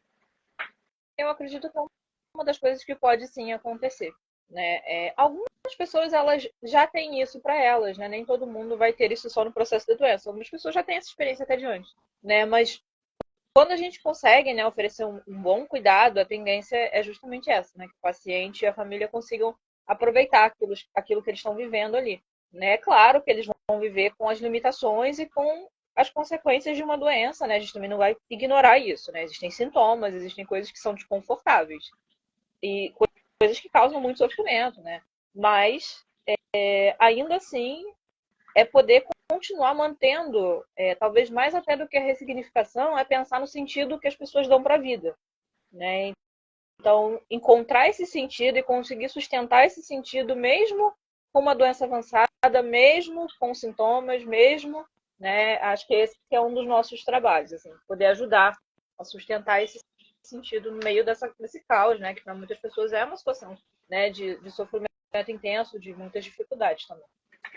Eu acredito que é uma das coisas que pode sim acontecer. Né? Algumas algumas pessoas elas já têm isso para elas, né? Nem todo mundo vai ter isso só no processo da doença. Algumas pessoas já têm essa experiência até de antes, né? Mas quando a gente consegue, né, oferecer um bom cuidado, a tendência é justamente essa, né? Que o paciente e a família consigam aproveitar aquilo que eles estão vivendo ali. Né? É claro que eles vão viver com as limitações e com as consequências de uma doença, né? A gente também não vai ignorar isso, né? Existem sintomas, existem coisas que são desconfortáveis e coisas que causam muito sofrimento, né? Mas ainda assim é poder continuar mantendo, talvez mais até do que a ressignificação, é pensar no sentido que as pessoas dão para a vida, né? Então, encontrar esse sentido e conseguir sustentar esse sentido mesmo com uma doença avançada, mesmo com sintomas, mesmo, né? Acho que esse é um dos nossos trabalhos, assim, poder ajudar a sustentar esse sentido no meio desse caos, né? Que para muitas pessoas é uma situação, né? De sofrimento intenso, de muitas dificuldades também.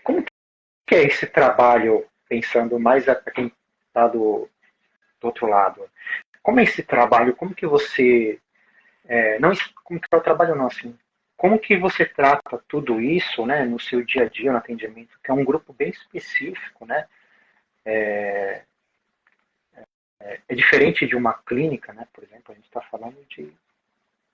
Como que é esse trabalho, pensando mais para quem está do outro lado? Como é esse trabalho? Como que você... não, como que é o trabalho não, assim, como que você trata tudo isso, né, no seu dia a dia, no atendimento, que é um grupo bem específico, né? É diferente de uma clínica, né? Por exemplo, a gente está falando de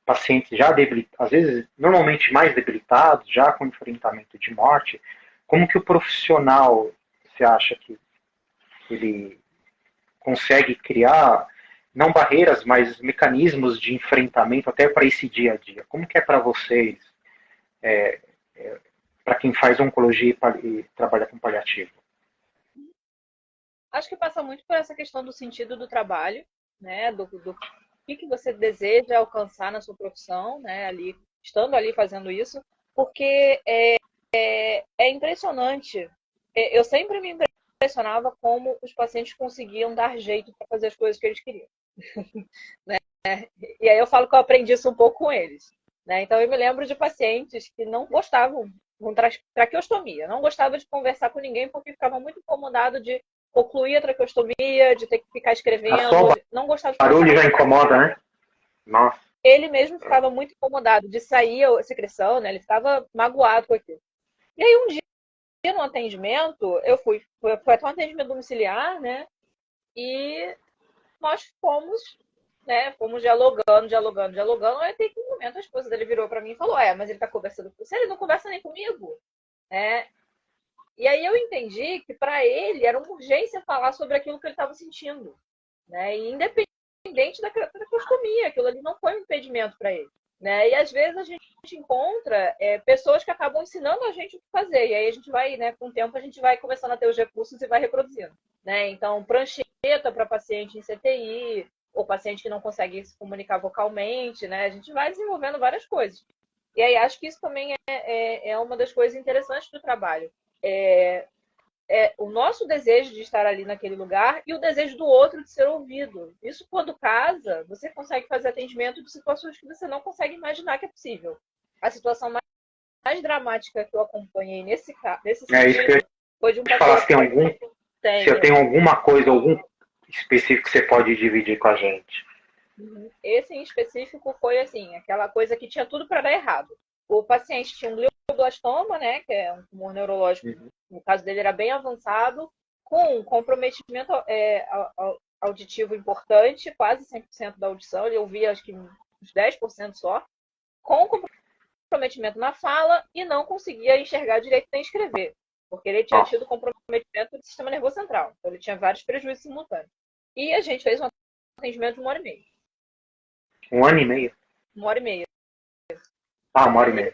pacientes já debilitados, às vezes, normalmente mais debilitados, já com enfrentamento de morte. Como que o profissional, você acha que ele consegue criar, não barreiras, mas mecanismos de enfrentamento até para esse dia a dia? Como que é para vocês, para quem faz oncologia e trabalha com paliativo? Acho que passa muito por essa questão do sentido do trabalho, né? Do que você deseja alcançar na sua profissão, né? Ali, estando ali fazendo isso, porque é impressionante. Eu sempre me impressionava como os pacientes conseguiam dar jeito para fazer as coisas que eles queriam. Né? E aí eu falo que eu aprendi isso um pouco com eles. Né? Então eu me lembro de pacientes que não gostavam com traqueostomia, não gostavam de conversar com ninguém porque ficava muito incomodado de ocluir a traqueostomia, de ter que ficar escrevendo, não gostava de barulho já incomoda, né? Nossa. Ele mesmo ficava muito incomodado de sair a secreção, né? Ele ficava magoado com aquilo. E aí um dia no atendimento, eu fui até um atendimento domiciliar, né? E nós fomos dialogando. Aí tem que um momento a esposa dele virou para mim e falou: mas ele tá conversando com você, ele não conversa nem comigo, né? E aí eu entendi que para ele era uma urgência falar sobre aquilo que ele estava sentindo, né? E independente da traqueostomia, aquilo ali não foi um impedimento para ele, né? E às vezes a gente encontra pessoas que acabam ensinando a gente o que fazer, e aí a gente vai, né, com o tempo a gente vai começando a ter os recursos e vai reproduzindo, né? Então, prancheta para paciente em CTI, ou paciente que não consegue se comunicar vocalmente, né? A gente vai desenvolvendo várias coisas. E aí acho que isso também é uma das coisas interessantes do trabalho. O nosso desejo de estar ali naquele lugar e o desejo do outro de ser ouvido. Isso, quando casa, você consegue fazer atendimento de situações que você não consegue imaginar que é possível. A situação mais dramática que eu acompanhei nesse sentido foi de um paciente. Se eu tenho alguma coisa, algum específico que você pode dividir com a gente. Esse em específico foi assim, aquela coisa que tinha tudo para dar errado. O paciente tinha um glioblastoma, né, que é um tumor neurológico, no caso dele era bem avançado, com um comprometimento auditivo importante, quase 100% da audição, ele ouvia acho que uns 10% só, com comprometimento na fala e não conseguia enxergar direito nem escrever, porque ele tinha tido comprometimento do sistema nervoso central, então ele tinha vários prejuízos simultâneos. E a gente fez um atendimento de 1h30. 1h30? 1h30. 1h30.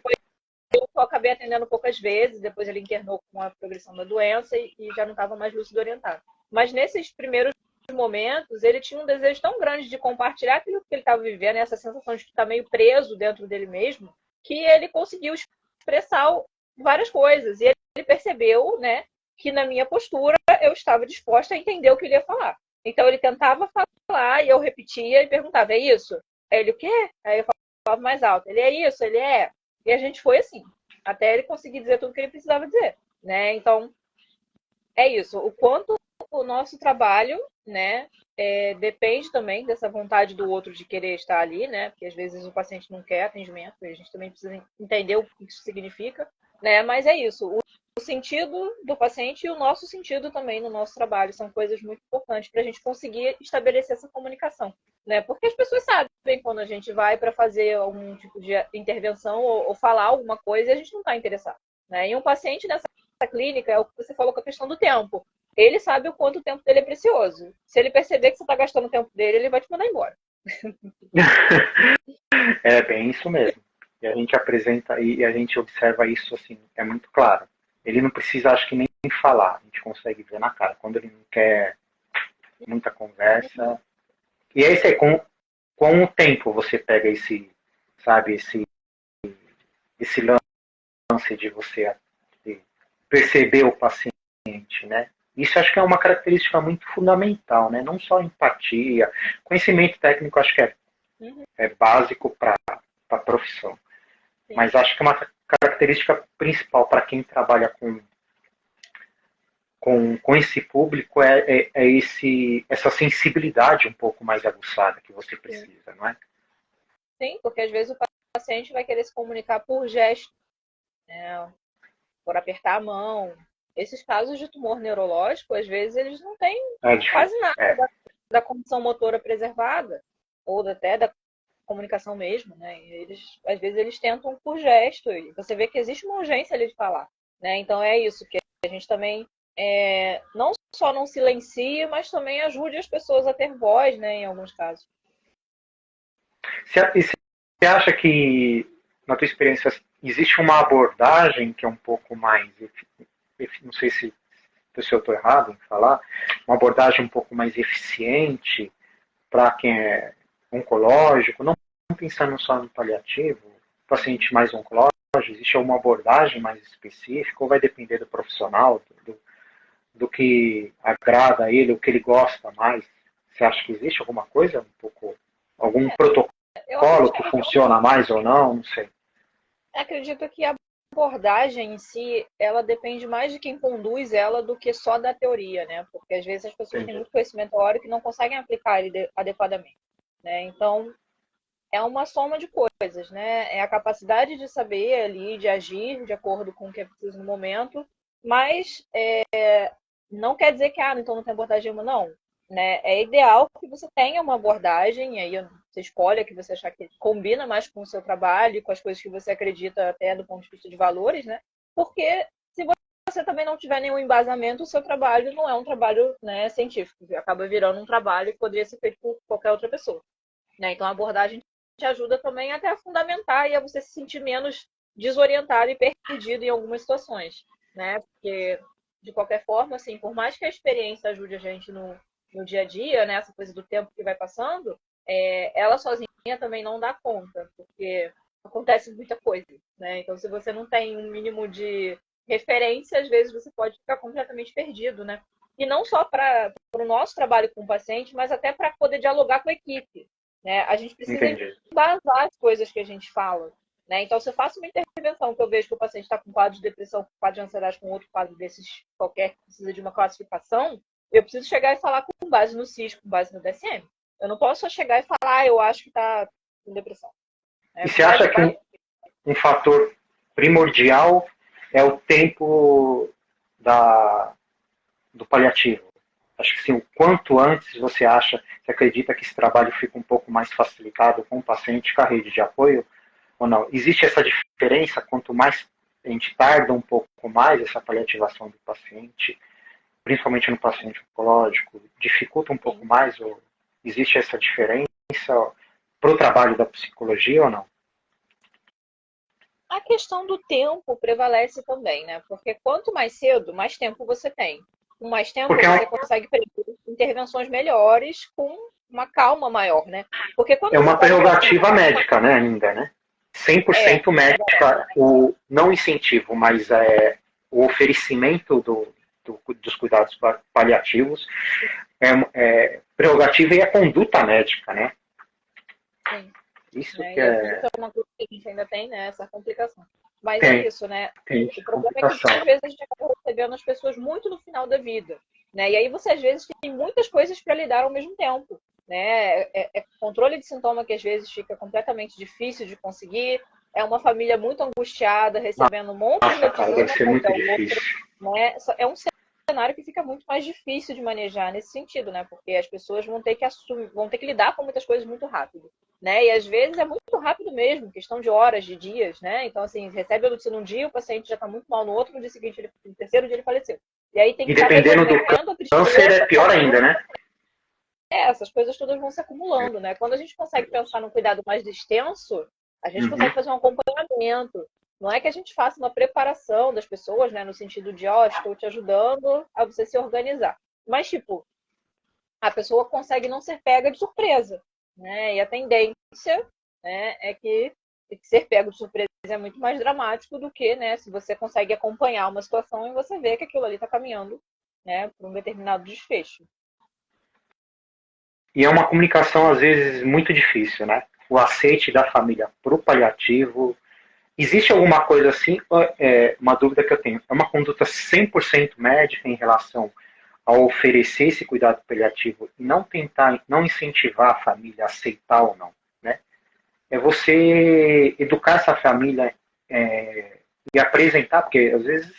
Eu acabei atendendo poucas vezes, depois ele internou com a progressão da doença e já não estava mais lúcido orientado. Mas nesses primeiros momentos, ele tinha um desejo tão grande de compartilhar aquilo que ele estava vivendo, essa sensação de estar meio preso dentro dele mesmo, que ele conseguiu expressar várias coisas. E ele percebeu, né, que na minha postura eu estava disposta a entender o que ele ia falar. Então ele tentava falar e eu repetia e perguntava: é isso? Aí ele: o quê? Aí eu falava mais alto: ele: é isso? Ele: é. E a gente foi assim, até ele conseguir dizer tudo que ele precisava dizer, né? Então, é isso. O quanto o nosso trabalho, né, depende também dessa vontade do outro de querer estar ali, né? Porque às vezes o paciente não quer atendimento, e a gente também precisa entender o que isso significa. né? Mas é isso, o sentido do paciente e o nosso sentido também no nosso trabalho são coisas muito importantes para a gente conseguir estabelecer essa comunicação, né? Porque as pessoas sabem quando a gente vai para fazer algum tipo de intervenção ou falar alguma coisa e a gente não está interessado, né? E um paciente nessa clínica, é o que você falou com a questão do tempo. Ele sabe o quanto o tempo dele é precioso. Se ele perceber que você está gastando o tempo dele, ele vai te mandar embora. É bem isso mesmo. E a gente apresenta e a gente observa isso assim, é muito claro. Ele não precisa, acho que nem falar, a gente consegue ver na cara. Quando ele não quer muita conversa. E é isso aí, com o tempo você pega esse, sabe, esse lance de você de perceber o paciente, né? Isso acho que é uma característica muito fundamental, né? Não só empatia, conhecimento técnico acho que é básico para a profissão. Sim. Mas acho que uma característica principal para quem trabalha com esse público é essa sensibilidade um pouco mais aguçada que você precisa, não é? Sim, porque às vezes o paciente vai querer se comunicar por gesto, né? Por apertar a mão. Esses casos de tumor neurológico, às vezes, eles não têm quase nada da condição motora preservada, ou até da comunicação mesmo, né? Eles, às vezes eles tentam por gesto, e você vê que existe uma urgência ali de falar, né? Então é isso, que a gente também não só não silencia, mas também ajude as pessoas a ter voz, né, em alguns casos. Você acha que, na tua experiência, existe uma abordagem que é um pouco mais, não sei se eu estou errado em falar, uma abordagem um pouco mais eficiente para quem é oncológico, não pensando só no paliativo, paciente mais oncológico, existe uma abordagem mais específica ou vai depender do profissional, do que agrada a ele, o que ele gosta mais? Você acha que existe alguma coisa, um pouco, algum protocolo que funciona mais ou não? Não sei. Acredito que a abordagem em si, ela depende mais de quem conduz ela do que só da teoria, né? Porque às vezes as pessoas têm muito conhecimento teórico e não conseguem aplicar ele adequadamente, né? Então, é uma soma de coisas, né? É a capacidade de saber ali, de agir de acordo com o que é preciso no momento, mas não quer dizer que, então não tem abordagem nenhuma, não. Né? É ideal que você tenha uma abordagem, aí você escolhe a que você achar que combina mais com o seu trabalho, com as coisas que você acredita até do ponto de vista de valores, né? Porque se você também não tiver nenhum embasamento, o seu trabalho não é um trabalho, né, científico, acaba virando um trabalho que poderia ser feito por qualquer outra pessoa. Né? Então a abordagem te ajuda também até a fundamentar e a você se sentir menos desorientado e perdido em algumas situações, né? Porque de qualquer forma, assim, por mais que a experiência ajude a gente no dia a dia, né? Essa coisa do tempo que vai passando, ela sozinha também não dá conta, porque acontece muita coisa, né? Então, se você não tem um mínimo de referência, às vezes você pode ficar completamente perdido, né? E não só para o nosso trabalho com o paciente, mas até para poder dialogar com a equipe. Né? A gente precisa embasar as coisas que a gente fala. Né? Então, se eu faço uma intervenção que eu vejo que o paciente está com quadro de depressão, com quadro de ansiedade, com outro quadro desses qualquer que precisa de uma classificação, eu preciso chegar e falar com base no CIS, com base no DSM. Eu não posso só chegar e falar, eu acho que está com depressão. E você acha que um fator primordial é o tempo do paliativo? Acho que sim, o quanto antes você acredita que esse trabalho fica um pouco mais facilitado com o paciente com a rede de apoio ou não? Existe essa diferença? Quanto mais a gente tarda um pouco mais essa paliativação do paciente, principalmente no paciente oncológico, dificulta um pouco mais? Ou existe essa diferença para o trabalho da psicologia ou não? A questão do tempo prevalece também, né? Porque quanto mais cedo, mais tempo você tem. Com mais tempo, você consegue prever intervenções melhores com uma calma maior, né? Porque quando é uma prerrogativa médica, né, ainda, né? 100% médica, o não incentivo, mas o oferecimento dos cuidados paliativos prerrogativa e a conduta médica, né? Sim. Isso né? que é... Isso é uma coisa que a gente ainda tem, né? Essa complicação. Mas é isso, né? O problema é que às vezes a gente acaba recebendo as pessoas muito no final da vida. Né? E aí você às vezes tem muitas coisas para lidar ao mesmo tempo. Né? Controle de sintoma que às vezes fica completamente difícil de conseguir. é uma família muito angustiada, recebendo um monte de Nossa, cara, deve notícias ser uma muito atrás da outra, difícil. né? É um cenário que fica muito mais difícil de manejar nesse sentido, né? Porque as pessoas vão ter que assumir, vão ter que lidar com muitas coisas muito rápido, né? E às vezes é muito rápido mesmo, questão de horas, de dias, né? Então, assim, recebe a notícia num dia, o paciente já está muito mal no outro, no dia seguinte, no terceiro dia ele faleceu. E aí tem E que estar dependendo do resolvendo a câncer, é tristeza, pior ainda, né? essas coisas todas vão se acumulando, né? Quando a gente consegue pensar num cuidado mais extenso, a gente consegue fazer um acompanhamento. Não é que a gente faça uma preparação das pessoas, né? No sentido de, ó, estou te ajudando a você se organizar. Mas, tipo, a pessoa consegue não ser pega de surpresa, né? E a tendência, né, é que ser pego de surpresa é muito mais dramático do que, né, se você consegue acompanhar uma situação e você vê que aquilo ali está caminhando, né, para um determinado desfecho. E é uma comunicação, às vezes, muito difícil, né? O aceite da família para o paliativo. Existe alguma coisa assim? Uma dúvida que eu tenho. É uma conduta 100% médica em relação a oferecer esse cuidado paliativo e não tentar, não incentivar a família a aceitar ou não, né? É você educar essa família e apresentar, porque às vezes,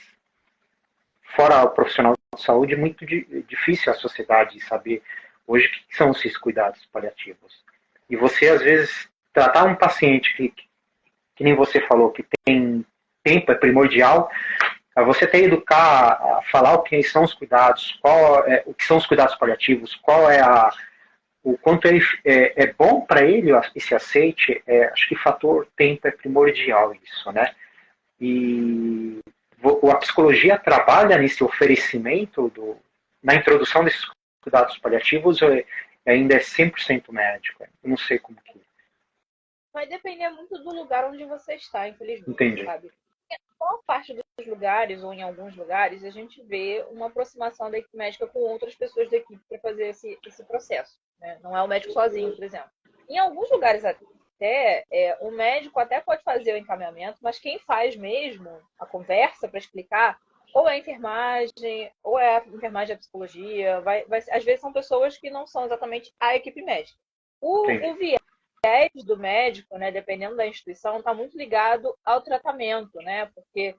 fora o profissional de saúde, é muito difícil a sociedade saber hoje o que são esses cuidados paliativos. E você, às vezes, tratar um paciente que nem você falou, que tem tempo, é primordial, você tem que educar, a falar o que são os cuidados, o que são os cuidados paliativos, o quanto é bom para ele esse aceite, acho que fator tempo é primordial isso, né? E a psicologia trabalha nesse oferecimento, na introdução desses cuidados paliativos, ainda é 100% médico. Eu não sei como que... Vai depender muito do lugar onde você está, infelizmente, Entendi. sabe? Em boa parte dos lugares, ou em alguns lugares, a gente vê uma aproximação da equipe médica com outras pessoas da equipe para fazer esse processo, né? Não é o médico sozinho, por exemplo. Em alguns lugares até, o médico até pode fazer o encaminhamento, mas quem faz mesmo a conversa para explicar ou é a enfermagem, ou é a enfermagem da psicologia. Às vezes são pessoas que não são exatamente a equipe médica. O viés do médico, né, dependendo da instituição, está muito ligado ao tratamento, né? Porque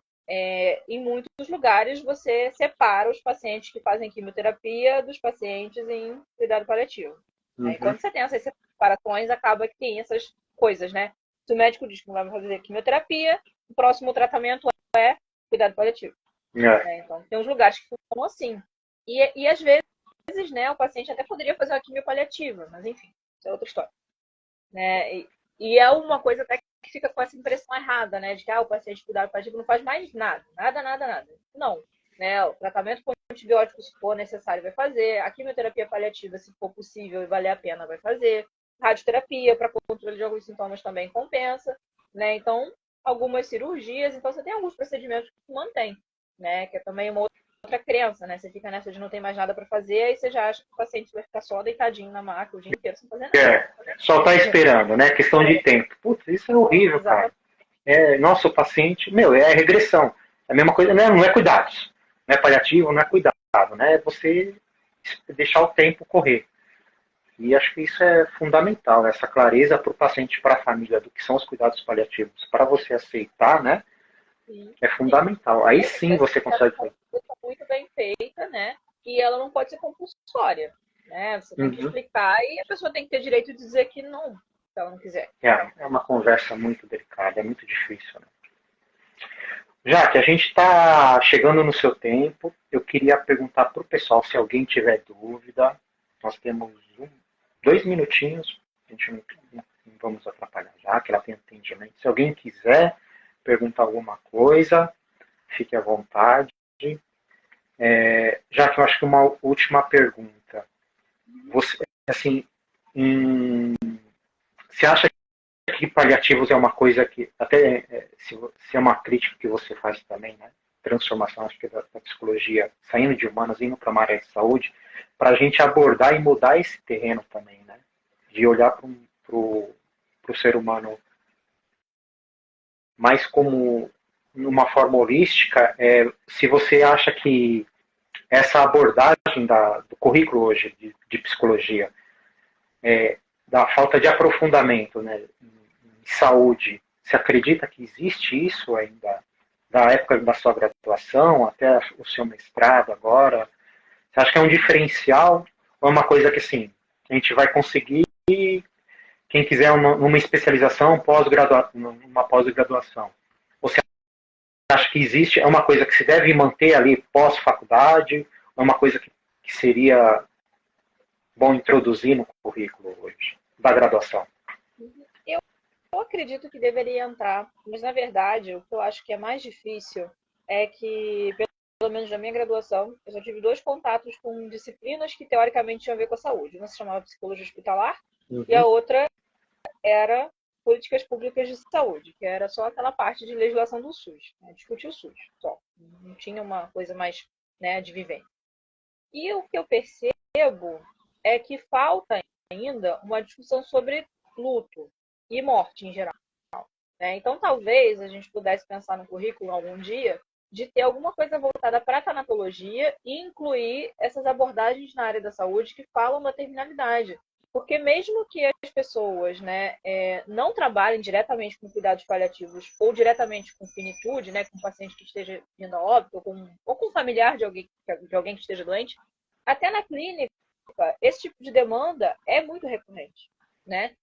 em muitos lugares você separa os pacientes que fazem quimioterapia dos pacientes em cuidado paliativo. Né? E quando você tem essas separações, acaba que tem essas coisas, né? Se o médico diz que não vai fazer quimioterapia, o próximo tratamento é cuidado paliativo. Né? Então, tem uns lugares que funcionam assim. E às vezes, né, o paciente até poderia fazer uma quimio paliativa, mas enfim, isso é outra história. Né? E é uma coisa até que fica com essa impressão errada, né? De que o paciente de cuidado paliativo não faz mais nada. Nada. Não. Né? O tratamento com antibióticos, se for necessário, vai fazer. A quimioterapia paliativa, se for possível e valer a pena, vai fazer. Radioterapia para controle de alguns sintomas também compensa. Né? Então, algumas cirurgias. Então, você tem alguns procedimentos que se mantém. Né? Que é também uma outra crença, né? Você fica nessa de não tem mais nada para fazer, aí você já acha que o paciente vai ficar só deitadinho na maca o dia inteiro sem fazer nada. Só tá esperando, né? Questão de tempo. Putz, isso é horrível, cara. Nossa, o paciente, é regressão. É a mesma coisa, né? Não é cuidados. Não é paliativo, não é cuidado, né? É você deixar o tempo correr. E acho que isso é fundamental, essa clareza para o paciente e para a família do que são os cuidados paliativos, para você aceitar, né? Sim, é fundamental. Aí sim você consegue fazer. Muito bem feita, né? E ela não pode ser compulsória, né? Você tem que explicar e a pessoa tem que ter direito de dizer que não, se ela não quiser. É uma conversa muito delicada, é muito difícil, né? Já que a gente está chegando no seu tempo, eu queria perguntar para o pessoal se alguém tiver dúvida. Nós temos 2 minutinhos, a gente não vamos atrapalhar já, que ela tem atendimento. Se alguém quiser perguntar alguma coisa, fique à vontade. Já que eu acho que uma última pergunta. Você, assim, você acha que paliativos é uma coisa que, até se é uma crítica que você faz também, né? Transformação, acho que da psicologia, saindo de humanas, indo para uma área de saúde, para a gente abordar e mudar esse terreno também, né? De olhar para o ser humano mais como numa forma holística, se você acha que essa abordagem do currículo hoje de psicologia, da falta de aprofundamento, né, em saúde, Você acredita que existe isso ainda da época da sua graduação até o seu mestrado agora? Você acha que é um diferencial ou é uma coisa que, assim, a gente vai conseguir, quem quiser uma especialização, uma pós-graduação? Ou você acha que existe, é uma coisa que se deve manter ali pós-faculdade, ou é uma coisa que seria bom introduzir no currículo hoje, da graduação? Eu acredito que deveria entrar, mas na verdade o que eu acho que é mais difícil é que, pelo menos na minha graduação, eu só tive 2 contatos com disciplinas que teoricamente tinham a ver com a saúde. Uma se chamava psicologia hospitalar e a outra era políticas públicas de saúde, que era só aquela parte de legislação do SUS, né? Discutir o SUS, só. Não tinha uma coisa mais, né, de vivência. E o que eu percebo é que falta ainda uma discussão sobre luto e morte em geral, né? Então, talvez a gente pudesse pensar no currículo algum dia de ter alguma coisa voltada para a tanatologia e incluir essas abordagens na área da saúde que falam da terminalidade. Porque mesmo que as pessoas, né, não trabalhem diretamente com cuidados paliativos ou diretamente com finitude, né, com um paciente que esteja vindo a óbito ou com um familiar de alguém que esteja doente, até na clínica, esse tipo de demanda é muito recorrente, né?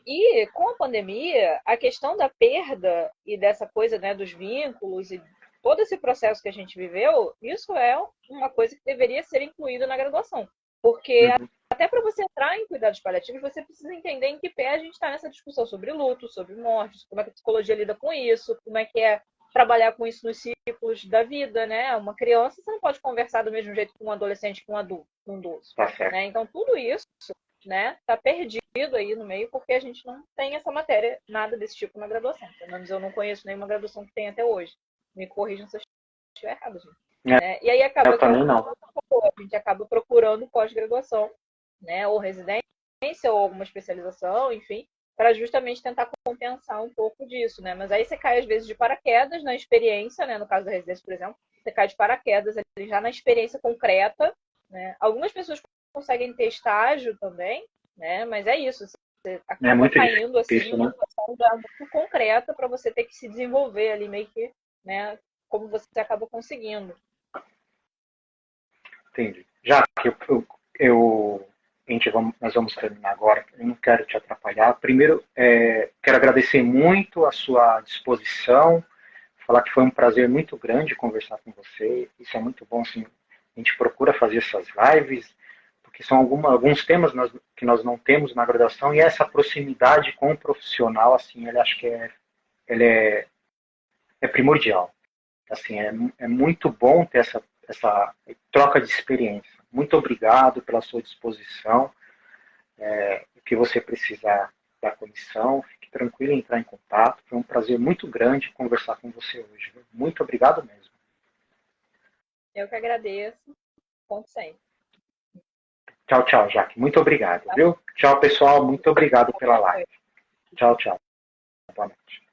E com a pandemia, a questão da perda e dessa coisa, né, dos vínculos e todo esse processo que a gente viveu, isso é uma coisa que deveria ser incluída na graduação. Porque até para você entrar em cuidados paliativos, você precisa entender em que pé a gente está nessa discussão sobre luto, sobre morte, como é que a psicologia lida com isso, como é que é trabalhar com isso nos ciclos da vida, né? Uma criança, você não pode conversar do mesmo jeito com um adolescente, com um adulto, com um idoso. Né? Então, tudo isso, né, tá perdido aí no meio, porque a gente não tem essa matéria, nada desse tipo na graduação. Pelo menos eu não conheço nenhuma graduação que tem até hoje. Me corrijam se eu estiver errado, gente. E aí acaba que a gente acaba procurando pós-graduação, né, ou residência, ou alguma especialização, enfim, para justamente tentar compensar um pouco disso, né? Mas aí você cai às vezes de paraquedas na experiência, né? No caso da residência, por exemplo, você cai de paraquedas ali já na experiência concreta, né? Algumas pessoas conseguem ter estágio também, né? Mas é isso, você acaba caindo assim numa situação já muito concreta para você ter que se desenvolver ali meio que, né? Como você acaba conseguindo. Entendi. Já que nós vamos terminar agora, eu não quero te atrapalhar. Primeiro, quero agradecer muito a sua disposição, falar que foi um prazer muito grande conversar com você. Isso é muito bom, assim, a gente procura fazer essas lives, porque são alguns temas que nós não temos na graduação, e essa proximidade com o profissional, assim, ele acho que ele é primordial. Assim, é muito bom ter essa troca de experiência. Muito obrigado pela sua disposição. O que você precisar da comissão, fique tranquilo em entrar em contato. Foi um prazer muito grande conversar com você hoje. Muito obrigado mesmo. Eu que agradeço. Ponto sempre. Tchau, tchau, Jaque. Muito obrigado, viu? Tchau, pessoal. Muito obrigado pela live. Tchau, tchau. Boa noite.